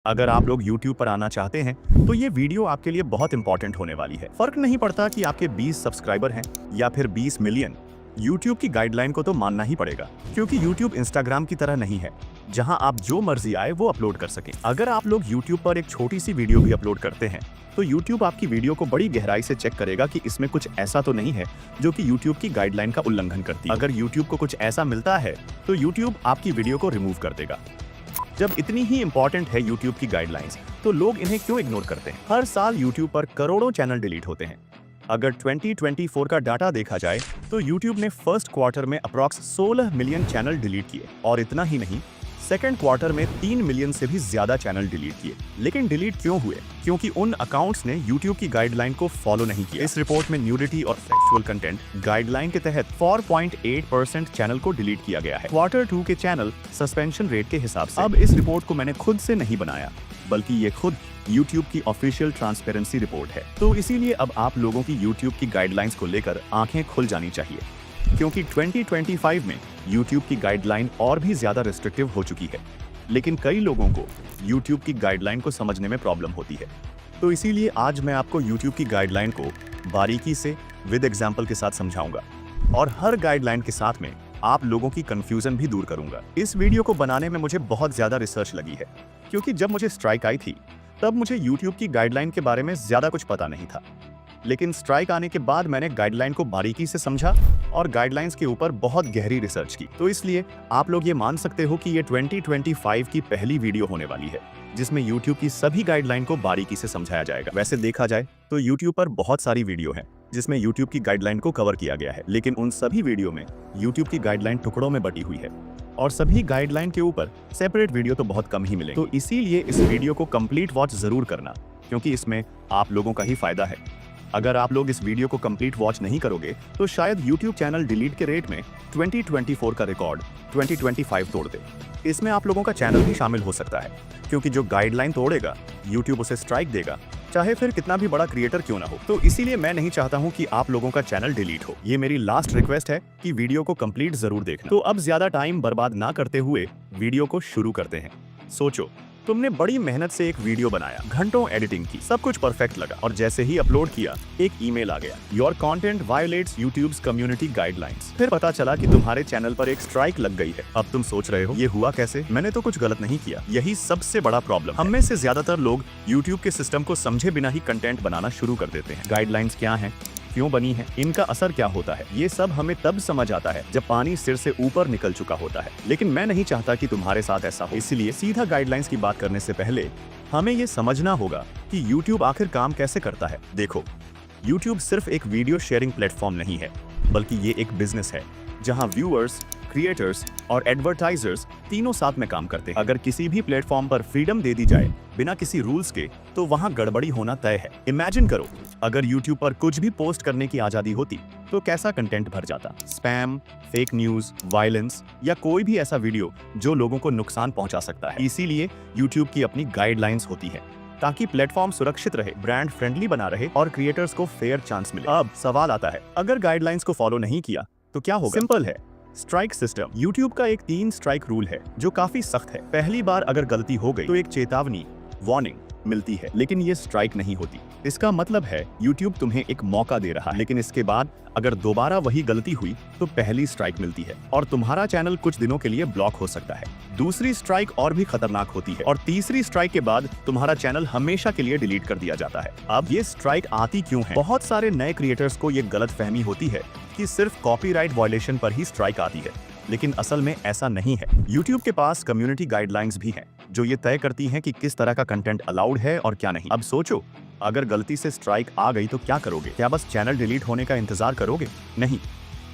अगर आप लोग YouTube पर आना चाहते हैं तो ये वीडियो आपके लिए बहुत इंपॉर्टेंट होने वाली है। फर्क नहीं पड़ता कि आपके 20 सब्सक्राइबर हैं या फिर 20 मिलियन, YouTube की गाइडलाइन को तो मानना ही पड़ेगा, क्योंकि YouTube Instagram की तरह नहीं है जहां आप जो मर्जी आए वो अपलोड कर सकें। अगर आप लोग YouTube पर एक छोटी सी वीडियो भी अपलोड करते हैं तो YouTube आपकी वीडियो को बड़ी गहराई से चेक करेगा कि इसमें कुछ ऐसा तो नहीं है जो कि YouTube की गाइडलाइन का उल्लंघन करती है। अगर YouTube को कुछ ऐसा मिलता है तो YouTube आपकी वीडियो को रिमूव कर देगा। जब इतनी ही इंपॉर्टेंट है YouTube की गाइडलाइंस, तो लोग इन्हें क्यों इग्नोर करते हैं? हर साल YouTube पर करोड़ों चैनल डिलीट होते हैं। अगर 2024 का डाटा देखा जाए तो YouTube ने फर्स्ट क्वार्टर में अप्रॉक्स 16 मिलियन चैनल डिलीट किए, और इतना ही नहीं, सेकंड क्वार्टर में 3 मिलियन से भी ज्यादा चैनल डिलीट किए। लेकिन डिलीट क्यों हुए? क्योंकि उन अकाउंट्स ने YouTube की गाइडलाइन को फॉलो नहीं किया। इस रिपोर्ट में न्यूडिटी और सेक्सुअल कंटेंट गाइडलाइन के तहत 4.8% चैनल को डिलीट किया गया है, क्वार्टर 2 के चैनल सस्पेंशन रेट के हिसाब से। अब इस रिपोर्ट को मैंने खुद से नहीं बनाया, बल्कि ये खुद YouTube की ऑफिशियल ट्रांसपेरेंसी रिपोर्ट है। तो इसीलिए अब आप लोगों की YouTube की गाइडलाइंस को लेकर आंखें खुल जानी चाहिए, क्योंकि 2025 में YouTube की गाइडलाइन और भी ज्यादा रिस्ट्रिक्टिव हो चुकी है। लेकिन कई लोगों को YouTube की गाइडलाइन को समझने में प्रॉब्लम होती है। तो इसीलिए आज मैं आपको YouTube की गाइडलाइन को बारीकी से विद एग्जाम्पल के साथ समझाऊंगा, और हर गाइडलाइन के साथ में आप लोगों की कंफ्यूजन भी दूर करूंगा। इस वीडियो को बनाने में मुझे बहुत ज्यादा रिसर्च लगी है, क्योंकि जब मुझे स्ट्राइक आई थी तब मुझे YouTube की गाइडलाइन के बारे में ज्यादा कुछ पता नहीं था। लेकिन स्ट्राइक आने के बाद मैंने गाइडलाइन को बारीकी से समझा और गाइडलाइंस के ऊपर बहुत गहरी रिसर्च की। तो इसलिए आप लोग ये मान सकते हो कि ये 2025 की पहली वीडियो होने वाली है जिसमें YouTube की सभी गाइडलाइन को बारीकी से समझाया जाएगा। वैसे देखा जाए तो YouTube पर बहुत सारी वीडियो हैं जिसमें YouTube की गाइडलाइन को कवर किया गया है, लेकिन उन सभी वीडियो में YouTube की गाइडलाइन टुकड़ों में बटी हुई है, और सभी गाइडलाइन के ऊपर सेपरेट वीडियो तो बहुत कम ही मिलेंगे। तो इसीलिए इस वीडियो को कंप्लीट वॉच जरूर करना, क्योंकि इसमें आप लोगों का ही फायदा है। अगर आप लोग इस वीडियो को कंप्लीट वॉच नहीं करोगे तो शायद YouTube चैनल डिलीट के रेट में 2024 का रिकॉर्ड 2025 तोड़ दे। इसमें आप लोगों का चैनल भी शामिल हो सकता है, क्योंकि जो गाइडलाइन तोड़ेगा YouTube उसे स्ट्राइक देगा, चाहे फिर कितना भी बड़ा क्रिएटर क्यों ना हो। तो इसीलिए मैं नहीं चाहता हूं कि आप लोगों का चैनल डिलीट हो। ये मेरी लास्ट रिक्वेस्ट है कि वीडियो को कंप्लीट जरूर देखना। तो अब ज्यादा टाइम बर्बाद ना करते हुए वीडियो को शुरू करते हैं। सोचो, तुमने बड़ी मेहनत से एक वीडियो बनाया, घंटों एडिटिंग की, सब कुछ परफेक्ट लगा, और जैसे ही अपलोड किया एक ईमेल आ गया, your content violates YouTube's community guidelines. फिर पता चला कि तुम्हारे चैनल पर एक स्ट्राइक लग गई है। अब तुम सोच रहे हो ये हुआ कैसे, मैंने तो कुछ गलत नहीं किया। यही सबसे बड़ा प्रॉब्लम। हम में से ज्यादातर लोग यूट्यूब के सिस्टम को समझे बिना ही कंटेंट बनाना शुरू कर देते हैं। गाइडलाइंस क्या है, क्यों बनी है, इनका असर क्या होता है, ये सब हमें तब समझ आता है जब पानी सिर से ऊपर निकल चुका होता है। लेकिन मैं नहीं चाहता कि तुम्हारे साथ ऐसा हो, इसलिए सीधा गाइडलाइंस की बात करने से पहले हमें ये समझना होगा कि YouTube आखिर काम कैसे करता है। देखो, YouTube सिर्फ एक वीडियो शेयरिंग प्लेटफॉर्म नहीं है, बल्कि ये एक बिजनेस है जहां व्यूअर्स, क्रिएटर्स और एडवर्टाइजर्स तीनों साथ में काम करते हैं। अगर किसी भी प्लेटफॉर्म पर फ्रीडम दे दी जाए बिना किसी रूल्स के, तो वहां गड़बड़ी होना तय है। इमेजिन करो, अगर YouTube पर कुछ भी पोस्ट करने की आजादी होती तो कैसा कंटेंट भर जाता। स्पैम, फेक न्यूज, वायलेंस या कोई भी ऐसा वीडियो जो लोगों को नुकसान पहुंचा सकता है। इसीलिए YouTube की अपनी गाइडलाइंस होती है, ताकि प्लेटफॉर्म सुरक्षित रहे, ब्रांड फ्रेंडली बना रहे और क्रिएटर्स को फेयर चांस मिले। अब सवाल आता है, अगर गाइडलाइंस को फॉलो नहीं किया तो क्या होगा? सिंपल है, स्ट्राइक सिस्टम। YouTube का एक 3 स्ट्राइक रूल है जो काफी सख्त है। पहली बार अगर गलती हो गई तो एक चेतावनी, वार्निंग मिलती है, लेकिन ये स्ट्राइक नहीं होती। इसका मतलब है YouTube तुम्हें एक मौका दे रहा है, लेकिन इसके बाद अगर दोबारा वही गलती हुई तो पहली स्ट्राइक मिलती है और तुम्हारा चैनल कुछ दिनों के लिए ब्लॉक हो सकता है। दूसरी स्ट्राइक और भी खतरनाक होती है, और तीसरी स्ट्राइक के बाद तुम्हारा चैनल हमेशा के लिए डिलीट कर दिया जाता है। अब ये स्ट्राइक आती क्यों है? बहुत सारे नए क्रिएटर्स को ये गलतफहमी होती है कि सिर्फ कॉपीराइट वायलेशन पर ही स्ट्राइक आती है, लेकिन असल में ऐसा नहीं है। YouTube के पास कम्युनिटी गाइडलाइंस भी हैं जो ये तय करती हैं कि किस तरह का कंटेंट अलाउड है और क्या नहीं। अब सोचो, अगर गलती से स्ट्राइक आ गई तो क्या करोगे? क्या बस चैनल डिलीट होने का इंतजार करोगे? नहीं,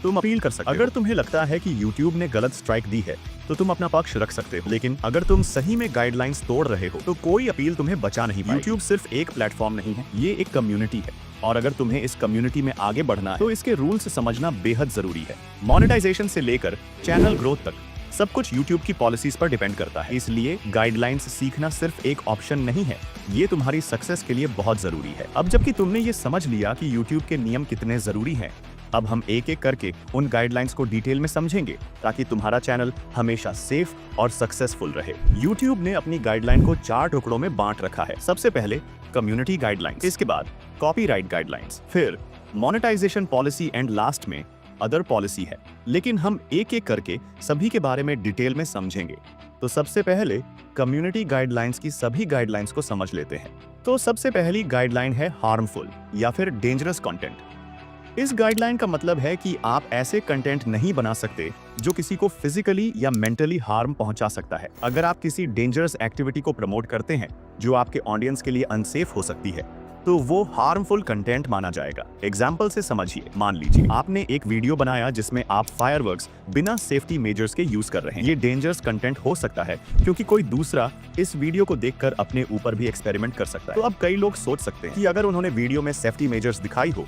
तुम अपील कर सकते हो। अगर तुम्हें लगता है कि YouTube ने गलत स्ट्राइक दी है तो तुम अपना पक्ष रख सकते हो, लेकिन अगर तुम सही में गाइडलाइंस तोड़ रहे हो तो कोई अपील तुम्हें बचा नहीं पाएगी। YouTube सिर्फ एक प्लेटफॉर्म नहीं है, ये एक कम्युनिटी है, और अगर तुम्हें इस कम्युनिटी में आगे बढ़ना है तो इसके रूल्स समझना बेहद जरूरी है। मोनेटाइजेशन से लेकर चैनल ग्रोथ तक सब कुछ YouTube की पॉलिसीज पर डिपेंड करता है। इसलिए गाइडलाइंस सीखना सिर्फ एक ऑप्शन नहीं है, ये तुम्हारी सक्सेस के लिए बहुत जरूरी है। अब जबकि तुमने ये समझ लिया कि YouTube के नियम कितने जरूरी हैं, अब हम एक एक करके उन गाइडलाइंस को डिटेल में समझेंगे ताकि तुम्हारा चैनल हमेशा सेफ और सक्सेसफुल रहे। YouTube ने अपनी गाइडलाइन को 4 टुकड़ों में बांट रखा है। सबसे पहले कम्युनिटी गाइडलाइंस, इसके बाद कॉपीराइट गाइडलाइंस, फिर मोनेटाइजेशन पॉलिसी एंड लास्ट में अदर पॉलिसी है। लेकिन हम एक एक करके सभी के बारे में डिटेल में समझेंगे। तो सबसे पहले कम्युनिटी गाइडलाइंस की सभी गाइडलाइंस को समझ लेते हैं। तो सबसे पहली गाइडलाइन है हार्मफुल या फिर डेंजरस कंटेंट। इस गाइडलाइन का मतलब है कि आप ऐसे कंटेंट नहीं बना सकते जो किसी को फिजिकली या मेंटली हार्म पहुंचा सकता है। अगर आप किसी डेंजरस एक्टिविटी को प्रमोट करते हैं जो आपके ऑडियंस के लिए अनसेफ हो सकती है, तो वो हार्मफुल कंटेंट माना जाएगा। एग्जाम्पल से समझिए, मान लीजिए आपने एक वीडियो बनाया जिसमें आप फायरवर्क्स बिना सेफ्टी मेजर्स के यूज कर रहे हैं। ये डेंजरस कंटेंट हो सकता है क्योंकि कोई दूसरा इस वीडियो को देखकर अपने ऊपर भी एक्सपेरिमेंट कर सकता है। तो अब कई लोग सोच सकते हैं कि अगर उन्होंने वीडियो में सेफ्टी मेजर्स दिखाई हो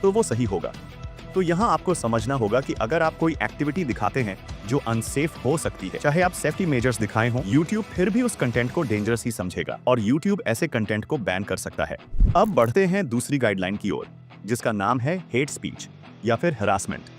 तो वो सही होगा। तो यहाँ आपको समझना होगा कि अगर आप कोई एक्टिविटी दिखाते हैं जो अनसेफ हो सकती है, चाहे आप सेफ्टी मेजर्स दिखाए हों, YouTube फिर भी उस कंटेंट को डेंजरस ही समझेगा और YouTube ऐसे कंटेंट को बैन कर सकता है। अब बढ़ते हैं दूसरी गाइडलाइन की ओर, जिसका नाम है हेट स्पीच या फिर हरासमेंट।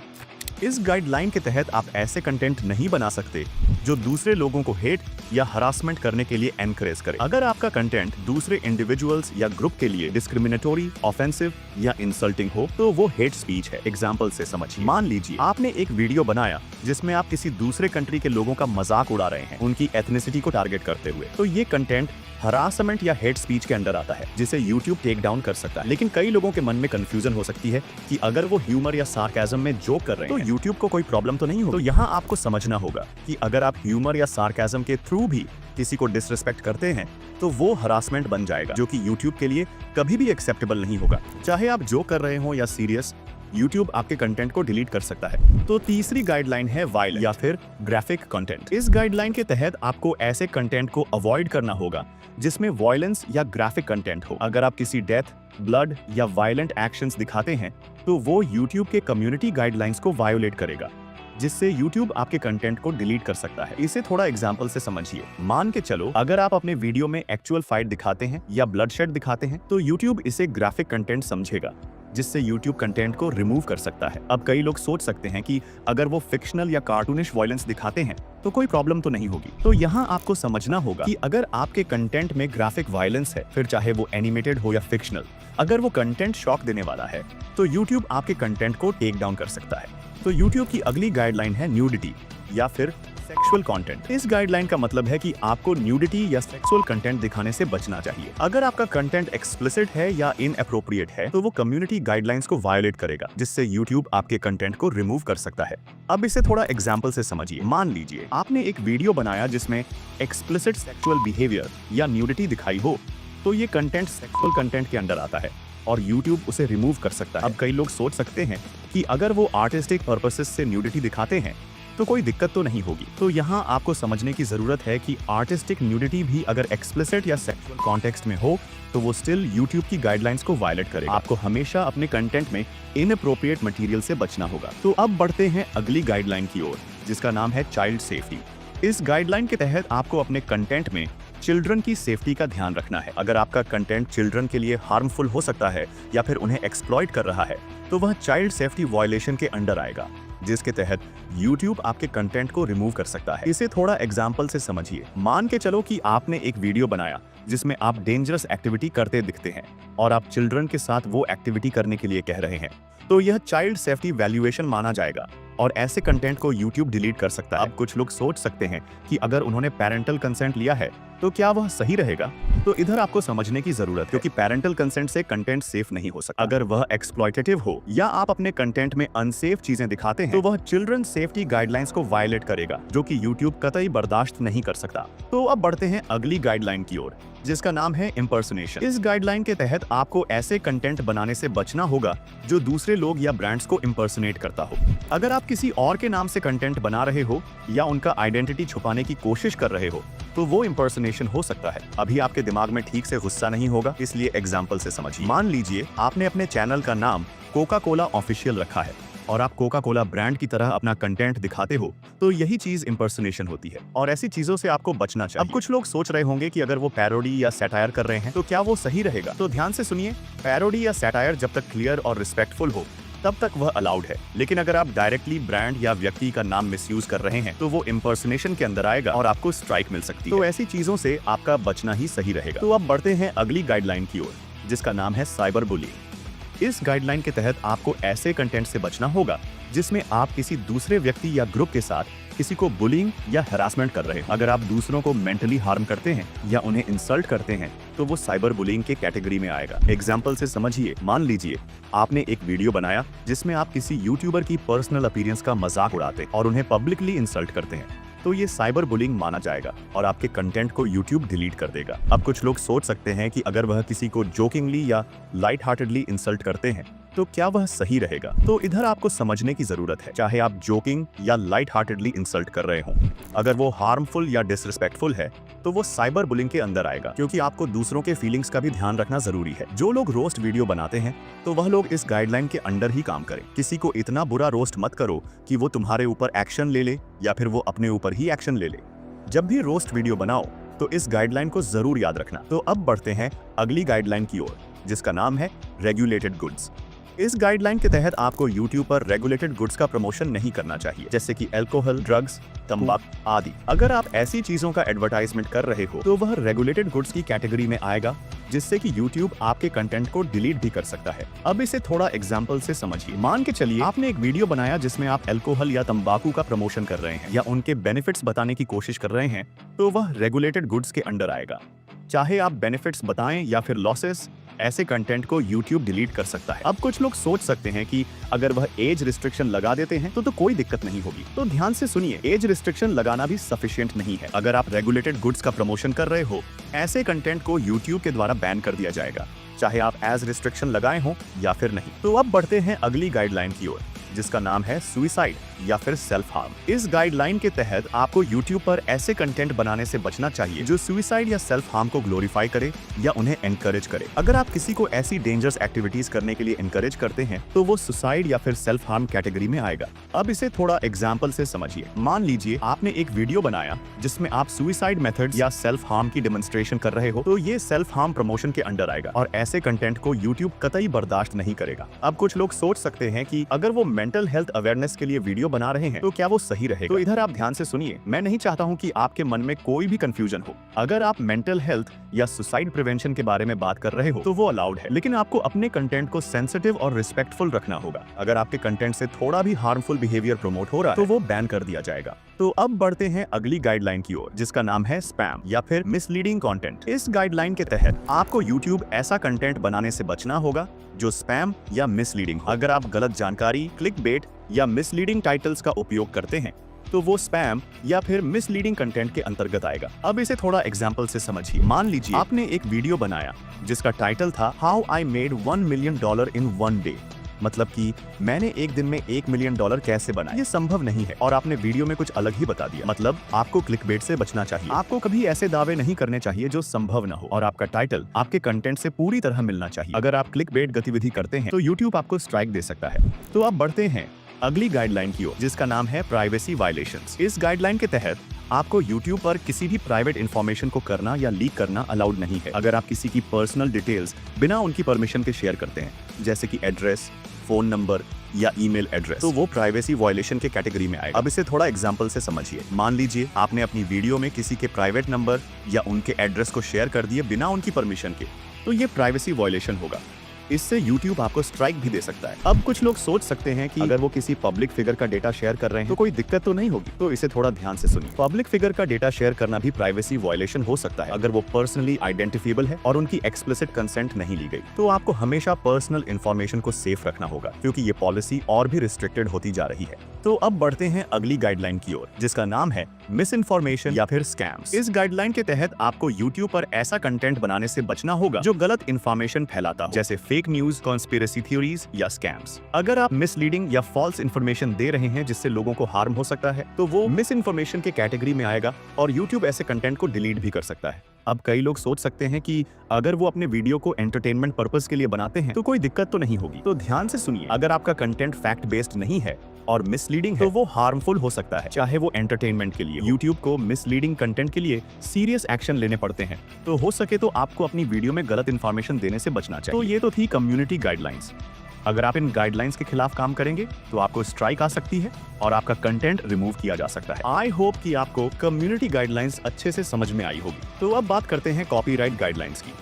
इस गाइडलाइन के तहत आप ऐसे कंटेंट नहीं बना सकते जो दूसरे लोगों को हेट या हरासमेंट करने के लिए एनकरेज करे। अगर आपका कंटेंट दूसरे इंडिविजुअल्स या ग्रुप के लिए डिस्क्रिमिनेटोरी, ऑफेंसिव या इंसल्टिंग हो तो वो हेट स्पीच है। एग्जाम्पल से समझिए, मान लीजिए आपने एक वीडियो बनाया जिसमें आप किसी दूसरे कंट्री के लोगों का मजाक उड़ा रहे हैं उनकी एथनिसिटी को टारगेट करते हुए, तो ये कंटेंट हरासमेंट या हेट स्पीच के अंडर आता है जिसे YouTube टेक डाउन कर सकता है। लेकिन कई लोगों के मन में कंफ्यूजन हो सकती है कि अगर वो ह्यूमर या सार्केज्म में जोक कर रहे हैं तो YouTube को कोई प्रॉब्लम तो नहीं होगी। तो यहाँ आपको समझना होगा कि अगर आप ह्यूमर या सार्केज्म के थ्रू भी किसी को डिसरिस्पेक्ट करते हैं तो वो हरासमेंट बन जाएगा, जो कि YouTube के लिए कभी भी एक्सेप्टेबल नहीं होगा। चाहे आप जोक कर रहे हो या सीरियस, YouTube आपके कंटेंट को डिलीट कर सकता है। तो तीसरी गाइडलाइन है वायलेंट या फिर ग्राफिक कंटेंट। इस गाइडलाइन के तहत आपको ऐसे कंटेंट को अवॉइड करना होगा जिसमें वायलेंस या ग्राफिक कंटेंट हो। अगर आप किसी डेथ, ब्लड या वायलेंट एक्शंस दिखाते हैं तो वो YouTube के कम्युनिटी गाइडलाइंस को वायोलेट करेगा, जिससे YouTube आपके कंटेंट को डिलीट कर सकता है। इसे थोड़ा एग्जांपल से समझिए। मान के चलो अगर आप अपने वीडियो में एक्चुअल फाइट दिखाते हैं या ब्लडशेड दिखाते हैं तो YouTube इसे ग्राफिक कंटेंट समझेगा, जिससे YouTube कंटेंट को रिमूव कर सकता है। अब कई लोग सोच सकते हैं कि अगर वो फिक्शनल या कार्टूनिश वायलेंस दिखाते हैं तो कोई प्रॉब्लम तो नहीं होगी। तो यहाँ आपको समझना होगा कि अगर आपके कंटेंट में ग्राफिक वायलेंस है, फिर चाहे वो एनिमेटेड हो या फिक्शनल, अगर वो कंटेंट शॉक देने वाला है तो YouTube आपके कंटेंट को टेक डाउन कर सकता है। तो YouTube की अगली गाइडलाइन है न्यूडिटी या फिर सेक्सुअल कंटेंट। इस गाइडलाइन का मतलब है कि आपको न्यूडिटी या सेक्सुअल कंटेंट दिखाने से बचना चाहिए। अगर आपका कंटेंट एक्सप्लिसिट है या इनएप्रोप्रिएट है तो वो कम्युनिटी गाइडलाइंस को वायोलेट करेगा, जिससे YouTube आपके कंटेंट को रिमूव कर सकता है। अब इसे थोड़ा एग्जांपल से समझिए। मान लीजिए आपने एक वीडियो बनाया जिसमें एक्सप्लिसिट सेक्सुअल बिहेवियर या न्यूडिटी दिखाई हो, तो ये कंटेंट सेक्सुअल कंटेंट के अंडर आता है और YouTube उसे रिमूव कर सकता है। अब कई लोग सोच सकते हैं कि अगर वो आर्टिस्टिक पर्पसेस से न्यूडिटी दिखाते हैं तो कोई दिक्कत तो नहीं होगी। तो यहाँ आपको समझने की जरूरत है कि आर्टिस्टिक न्यूडिटी भी अगर एक्सप्लिसिट या सेक्सुअल कॉन्टेक्स्ट में हो तो वो स्टिल YouTube की गाइडलाइंस को वायलेट करेगा। आपको हमेशा अपने कंटेंट में इनअप्रोप्रिएट मटेरियल से बचना होगा। तो अब बढ़ते हैं अगली गाइडलाइन की ओर, जिसका नाम है चाइल्ड सेफ्टी। इस गाइडलाइन के तहत आपको अपने कंटेंट में चिल्ड्रन की सेफ्टी का ध्यान रखना है। अगर आपका कंटेंट चिल्ड्रन के लिए हार्मफुल हो सकता है या फिर उन्हें एक्सप्लॉइट कर रहा है तो वह चाइल्ड सेफ्टी वायलेशन के अंडर आएगा, जिसके तहत YouTube आपके कंटेंट को रिमूव कर सकता है। इसे थोड़ा एग्जांपल से समझिए। मान के चलो कि आपने एक वीडियो बनाया जिसमें आप डेंजरस एक्टिविटी करते दिखते हैं और आप चिल्ड्रन के साथ वो एक्टिविटी करने के लिए कह रहे हैं, तो यह चाइल्ड सेफ्टी वैल्यूएशन माना जाएगा और ऐसे कंटेंट को YouTube डिलीट कर सकता है। अब कुछ लोग सोच सकते हैं कि अगर उन्होंने पेरेंटल कंसेंट लिया है तो क्या वह सही रहेगा? तो इधर आपको समझने की जरूरत है, क्योंकि पेरेंटल कंसेंट से कंटेंट सेफ नहीं हो सकता। अगर वह एक्सप्लॉइटेटिव हो या आप अपने कंटेंट में अनसेफ चीजें दिखाते हैं तो वह चिल्ड्रन सेफ्टी गाइडलाइंस को वायलेट करेगा, जो कि YouTube कतई बर्दाश्त नहीं कर सकता। तो अब बढ़ते हैं अगली गाइडलाइन की ओर, जिसका नाम है इम्पर्सनेशन। इस गाइडलाइन के तहत आपको ऐसे कंटेंट बनाने से बचना होगा जो दूसरे लोग या ब्रांड्स को इम्पर्सनेट करता हो। अगर आप किसी और के नाम से कंटेंट बना रहे हो या उनका आइडेंटिटी छुपाने की कोशिश कर रहे हो तो वो इम्पर्सनेशन हो सकता है। अभी आपके दिमाग में ठीक से गुस्सा नहीं होगा, इसलिए एग्जाम्पल से समझिए। मान लीजिए आपने अपने चैनल का नाम कोका कोला ऑफिशियल रखा है और आप कोका कोला ब्रांड की तरह अपना कंटेंट दिखाते हो, तो यही चीज इम्पर्सनेशन होती है और ऐसी चीजों से आपको बचना चाहिए। अब कुछ लोग सोच रहे होंगे कि अगर वो पैरोडी या सैटायर कर रहे हैं तो क्या वो सही रहेगा? तो ध्यान से सुनिए, पैरोडी या सैटायर जब तक क्लियर और रिस्पेक्टफुल हो तब तक वह अलाउड है। लेकिन अगर आप डायरेक्टली ब्रांड या व्यक्ति का नाम मिसयूज कर रहे हैं तो वो इम्पर्सनेशन के अंदर आएगा और आपको स्ट्राइक मिल सकती है। तो ऐसी चीजों से आपका बचना ही सही रहेगा। तो अब बढ़ते हैं अगली गाइडलाइन की ओर, जिसका नाम है साइबर बुलिंग। इस गाइडलाइन के तहत आपको ऐसे कंटेंट से बचना होगा जिसमें आप किसी दूसरे व्यक्ति या ग्रुप के साथ किसी को बुलिंग या हैरासमेंट कर रहे हैं। अगर आप दूसरों को मेंटली हार्म करते हैं या उन्हें इंसल्ट करते हैं तो वो साइबर बुलिंग के कैटेगरी में आएगा। एग्जाम्पल से समझिए, मान लीजिए आपने एक वीडियो बनाया जिसमें आप किसी यूट्यूबर की पर्सनल अपीयरेंस का मजाक उड़ाते और उन्हें पब्लिकली इंसल्ट करते हैं, तो ये साइबर बुलिंग माना जाएगा और आपके कंटेंट को यूट्यूब डिलीट कर देगा। अब कुछ लोग सोच सकते हैं कि अगर वह किसी को जोकिंगली या लाइट हार्टेडली इंसल्ट करते हैं तो क्या वह सही रहेगा? तो इधर आपको समझने की जरूरत है, चाहे आप जोकिंग या लाइट हार्टेडली इंसल्ट कर रहे हों, अगर वो हार्मफुल या डिसरिस्पेक्टफुल है तो वो साइबर बुलिंग के अंदर आएगा, क्योंकि आपको दूसरों के फीलिंग्स का भी ध्यान रखना जरूरी है। जो लोग रोस्ट वीडियो बनाते हैं तो वह लोग इस गाइडलाइन के अंडर ही काम करें। किसी को इतना बुरा रोस्ट मत करो कि वो तुम्हारे ऊपर एक्शन ले ले या फिर वो अपने ऊपर ही एक्शन ले ले। जब भी रोस्ट वीडियो बनाओ तो इस गाइडलाइन को जरूर याद रखना। तो अब बढ़ते हैं अगली गाइडलाइन की ओर, जिसका नाम है रेगुलेटेड गुड्स। इस गाइडलाइन के तहत आपको YouTube पर रेगुलेटेड गुड्स का प्रमोशन नहीं करना चाहिए, जैसे कि अल्कोहल, ड्रग्स, तंबाकू आदि। अगर आप ऐसी चीजों का एडवर्टाइजमेंट कर रहे हो तो वह रेगुलेटेड गुड्स की कैटेगरी में आएगा, जिससे कि YouTube आपके कंटेंट को डिलीट भी कर सकता है। अब इसे थोड़ा एग्जांपल से समझिए। मान के चलिए आपने एक वीडियो बनाया जिसमें आप अल्कोहल या तंबाकू का प्रमोशन कर रहे हैं या उनके बेनिफिट्स बताने की कोशिश कर रहे हैं, तो वह रेगुलेटेड गुड्स के अंडर आएगा। चाहे आप बेनिफिट्स बताएं या फिर लॉसेस, ऐसे कंटेंट को YouTube डिलीट कर सकता है। अब कुछ लोग सोच सकते हैं कि अगर वह एज रिस्ट्रिक्शन लगा देते हैं तो कोई दिक्कत नहीं होगी। तो ध्यान से सुनिए, एज रिस्ट्रिक्शन लगाना भी सफिशिएंट नहीं है। अगर आप रेगुलेटेड गुड्स का प्रमोशन कर रहे हो, ऐसे कंटेंट को YouTube के द्वारा बैन कर दिया जाएगा, चाहे आप एज रिस्ट्रिक्शन लगाए हो या फिर नहीं। तो अब बढ़ते हैं अगली गाइडलाइन की ओर, जिसका नाम है सुसाइड या फिर सेल्फ हार्म। इस गाइडलाइन के तहत आपको YouTube पर ऐसे कंटेंट बनाने से बचना चाहिए जो सुसाइड या सेल्फ हार्म को ग्लोरीफाई करे या उन्हें एनकरेज करे। अगर आप किसी को ऐसी डेंजरस एक्टिविटीज करने के लिए एनकरेज करते हैं तो वो सुसाइड या फिर सेल्फ हार्म कैटेगरी में आएगा। अब इसे थोड़ा एग्जाम्पल से समझिए। मान लीजिए आपने एक वीडियो बनाया जिसमें आप सुसाइड मेथड्स या सेल्फ हार्म की डेमोन्स्ट्रेशन कर रहे हो, तो ये सेल्फ हार्म प्रमोशन के अंडर आएगा और ऐसे कंटेंट को YouTube कतई बर्दाश्त नहीं करेगा। अब कुछ लोग सोच सकते हैं कि अगर वो मेंटल हेल्थ अवेयरनेस के लिए वीडियो बना रहे हैं तो क्या वो सही रहेगा? तो इधर आप ध्यान से सुनिए, मैं नहीं चाहता हूं कि आपके मन में कोई भी कंफ्यूजन हो। अगर आप मेंटल हेल्थ या सुसाइड प्रिवेंशन के बारे में बात कर रहे हो तो वो अलाउड है, लेकिन आपको अपने कंटेंट को सेंसिटिव और रिस्पेक्टफुल रखना होगा। अगर आपके कंटेंट से थोड़ा भी हार्मफुल बिहेवियर प्रमोट हो रहा है तो वो बैन कर दिया जाएगा। तो अब बढ़ते हैं अगली गाइडलाइन की ओर, जिसका नाम है स्पैम या फिर मिसलीडिंग कंटेंट। इस गाइडलाइन के तहत आपको YouTube ऐसा कंटेंट बनाने से बचना होगा जो स्पैम या मिसलीडिंग हो। अगर आप गलत जानकारी, क्लिकबेट या मिसलीडिंग टाइटल्स का उपयोग करते हैं तो वो स्पैम या फिर मिसलीडिंग कंटेंट के अंतर्गत आएगा। अब इसे थोड़ा एग्जांपल से समझिए। मान लीजिए आपने एक वीडियो बनाया जिसका टाइटल था how I made $1 million in 1 day, मतलब कि मैंने एक दिन में $1 मिलियन कैसे बनाया। ये संभव नहीं है और आपने वीडियो में कुछ अलग ही बता दिया। मतलब आपको क्लिकबेट से बचना चाहिए। आपको कभी ऐसे दावे नहीं करने चाहिए जो संभव न हो और आपका टाइटल आपके कंटेंट से पूरी तरह मिलना चाहिए। अगर आप क्लिकबेट गतिविधि करते हैं तो YouTube आपको स्ट्राइक दे सकता है। तो अब बढ़ते हैं अगली गाइडलाइन की ओर, जिसका नाम है प्राइवेसी वायलेशंस। इस गाइडलाइन के तहत आपको YouTube पर किसी भी प्राइवेट इंफॉर्मेशन को करना या लीक करना अलाउड नहीं है। अगर आप किसी की पर्सनल डिटेल्स बिना उनकी परमिशन के शेयर करते हैं, जैसे कि एड्रेस, फोन नंबर या ईमेल एड्रेस, तो वो प्राइवेसी वायलेशन के कैटेगरी में आएगा। अब इसे थोड़ा एग्जांपल से समझिए। मान लीजिए आपने अपनी वीडियो में किसी के प्राइवेट नंबर या उनके एड्रेस को शेयर कर दिए बिना उनकी परमिशन के, तो ये प्राइवेसी वायलेशन होगा। इससे YouTube आपको स्ट्राइक भी दे सकता है। अब कुछ लोग सोच सकते हैं कि अगर वो किसी पब्लिक फिगर का डेटा शेयर कर रहे हैं तो कोई दिक्कत तो नहीं होगी। तो इसे थोड़ा ध्यान से सुनिए। पब्लिक फिगर का डेटा शेयर करना भी प्राइवेसी वायलेशन हो सकता है अगर वो पर्सनली आइडेंटिफिएबल है और उनकी एक्सप्लिसिट कंसेंट नहीं ली गई। तो आपको हमेशा पर्सनल इंफॉर्मेशन को सेफ रखना होगा, क्योंकि ये पॉलिसी और भी रिस्ट्रिक्टेड होती जा रही है। तो अब बढ़ते हैं अगली गाइडलाइन की ओर, जिसका नाम है मिस इन्फॉर्मेशन या फिर स्कैम्स। इस गाइडलाइन के तहत आपको YouTube पर ऐसा कंटेंट बनाने से बचना होगा जो गलत इन्फॉर्मेशन फैलाता हो, जैसे फेक न्यूज, कॉन्स्पिरेसी थ्योरीज या स्कैम्स। अगर आप मिसलीडिंग या फॉल्स इन्फॉर्मेशन दे रहे हैं जिससे लोगों को हार्म हो सकता है, तो वो मिस इन्फॉर्मेशन के कैटेगरी में आएगा और YouTube ऐसे कंटेंट को डिलीट भी कर सकता है। अब कई लोग सोच सकते हैं कि अगर वो अपने वीडियो को एंटरटेनमेंट पर्पस के लिए बनाते हैं तो कोई दिक्कत तो नहीं होगी। तो ध्यान से सुनिए, अगर आपका कंटेंट फैक्ट बेस्ड नहीं है और मिसलीडिंग है तो वो हार्मफुल हो सकता है, चाहे वो एंटरटेनमेंट के लिए। YouTube को मिसलीडिंग कंटेंट के लिए सीरियस एक्शन लेने पड़ते हैं, तो हो सके तो आपको अपनी वीडियो में गलत इन्फॉर्मेशन देने से बचना चाहिए। तो ये तो थी कम्युनिटी गाइडलाइंस। अगर आप इन गाइडलाइंस के खिलाफ काम करेंगे तो आपको स्ट्राइक आ सकती है और आपका कंटेंट रिमूव किया जा सकता है। आई होप कि आपको कम्युनिटी गाइडलाइंस अच्छे से समझ में आई होगी। तो अब बात करते हैं कॉपीराइट गाइडलाइंस की।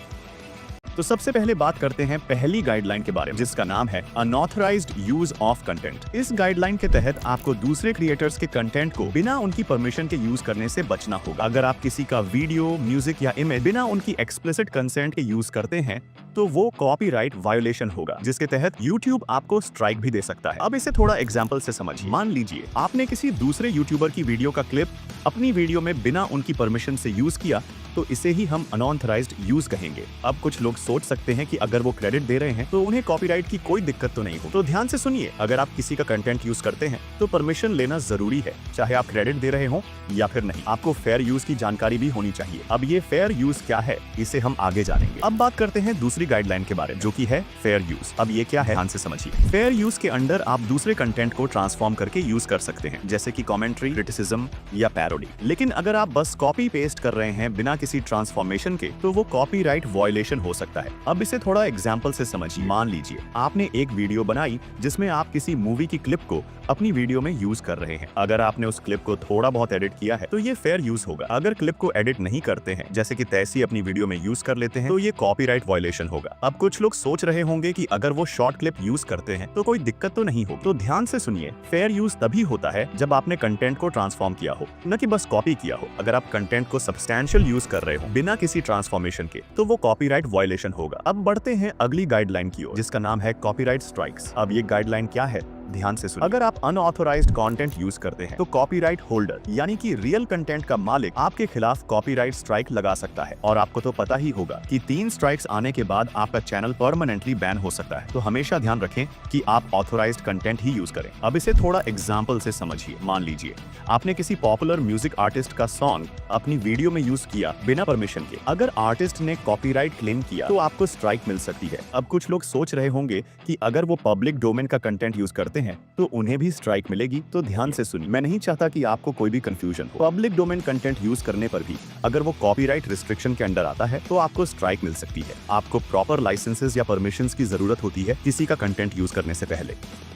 तो सबसे पहले बात करते हैं पहली गाइडलाइन के बारे में, जिसका नाम है अनऑथराइज्ड यूज ऑफ कंटेंट। इस गाइडलाइन के तहत आपको दूसरे क्रिएटर्स के कंटेंट को बिना उनकी परमिशन के यूज करने से बचना होगा। अगर आप किसी का वीडियो, म्यूजिक या इमेज बिना उनकी एक्सप्लिसिट कंसेंट के यूज करते हैं तो वो कॉपीराइट वायोलेशन होगा, जिसके तहत YouTube आपको स्ट्राइक भी दे सकता है। अब इसे थोड़ा एग्जांपल से समझिए। मान लीजिए आपने किसी दूसरे यूट्यूबर की वीडियो का क्लिप अपनी वीडियो में बिना उनकी परमिशन से यूज किया, तो इसे ही हम अनऑथराइज्ड यूज कहेंगे। अब कुछ लोग सोच सकते हैं कि अगर वो क्रेडिट दे रहे हैं तो उन्हें कॉपीराइट की कोई दिक्कत तो नहीं हो। तो ध्यान से सुनिए, अगर आप किसी का कंटेंट यूज करते हैं तो परमिशन लेना जरूरी है, चाहे आप क्रेडिट दे रहे हो या फिर नहीं। आपको फेयर यूज की जानकारी भी होनी चाहिए। अब ये फेयर यूज क्या है, इसे हम आगे जानेंगे। अब बात करते हैं दूसरी गाइडलाइन के बारे में, जो कि है फेयर यूज। अब ये क्या है, ध्यान से समझिए। फेयर यूज के अंडर आप दूसरे कंटेंट को ट्रांसफॉर्म करके यूज कर सकते हैं, जैसे कि कमेंट्री, क्रिटिसिज्म या पैरोडी। लेकिन अगर आप बस कॉपी पेस्ट कर रहे हैं बिना किसी ट्रांसफॉर्मेशन के, तो वो कॉपीराइट वायलेशन हो सकता है। अब इसे थोड़ा एग्जांपल से समझिए। मान लीजिए आपने एक वीडियो बनाई जिसमें आप किसी मूवी की क्लिप को अपनी वीडियो में यूज कर रहे हैं। अगर आपने उस क्लिप को थोड़ा बहुत एडिट किया है तो ये फेयर यूज होगा। अगर क्लिप को एडिट नहीं करते हैं, जैसे कि तैसी अपनी वीडियो में यूज कर लेते हैं, तो ये कॉपीराइट वायलेशन होगा। अब कुछ लोग सोच रहे होंगे कि अगर वो शॉर्ट क्लिप यूज करते हैं तो कोई दिक्कत तो नहीं होगी। तो ध्यान से सुनिए, फेयर यूज तभी होता है जब आपने कंटेंट को ट्रांसफॉर्म किया हो, न कि बस कॉपी किया हो। अगर आप कंटेंट को सब्सटैंशियल यूज कर रहे हो बिना किसी ट्रांसफॉर्मेशन के, तो वो कॉपीराइट वायलेशन होगा। अब बढ़ते हैं अगली गाइडलाइन की ओर, जिसका नाम है कॉपीराइट स्ट्राइक्स। अब ये गाइडलाइन क्या है, ध्यान से सुनिए। अगर आप अनऑथराइज्ड कंटेंट यूज करते हैं तो कॉपीराइट होल्डर यानी कि रियल कंटेंट का मालिक आपके खिलाफ कॉपीराइट स्ट्राइक लगा सकता है। और आपको तो पता ही होगा कि 3 स्ट्राइक्स आने के बाद आपका चैनल परमानेंटली बैन हो सकता है। तो हमेशा ध्यान रखें कि आप ऑथराइज्ड कंटेंट ही यूज करें। अब इसे थोड़ा एग्जांपल से समझिए। मान लीजिए आपने किसी पॉपुलर म्यूजिक आर्टिस्ट का सॉन्ग अपनी वीडियो में यूज किया बिना परमिशन के। अगर आर्टिस्ट ने कॉपीराइट क्लेम किया तो आपको स्ट्राइक मिल सकती है। अब कुछ लोग सोच रहे होंगे कि अगर वो पब्लिक डोमेन का कंटेंट यूज करते हैं तो उन्हें भी स्ट्राइक मिलेगी। तो ध्यान से सुनिए, मैं नहीं चाहता कि आपको कोई भी कंफ्यूजन हो। पब्लिक डोमेन कंटेंट यूज करने पर भी अगर वो कॉपीराइट रिस्ट्रिक्शन के अंडर आता है तो आपको स्ट्राइक मिल सकती है। आपको प्रॉपर लाइसेंसेस या परमिशंस की जरूरत होती है किसी का कंटेंट यूज करने से पहले।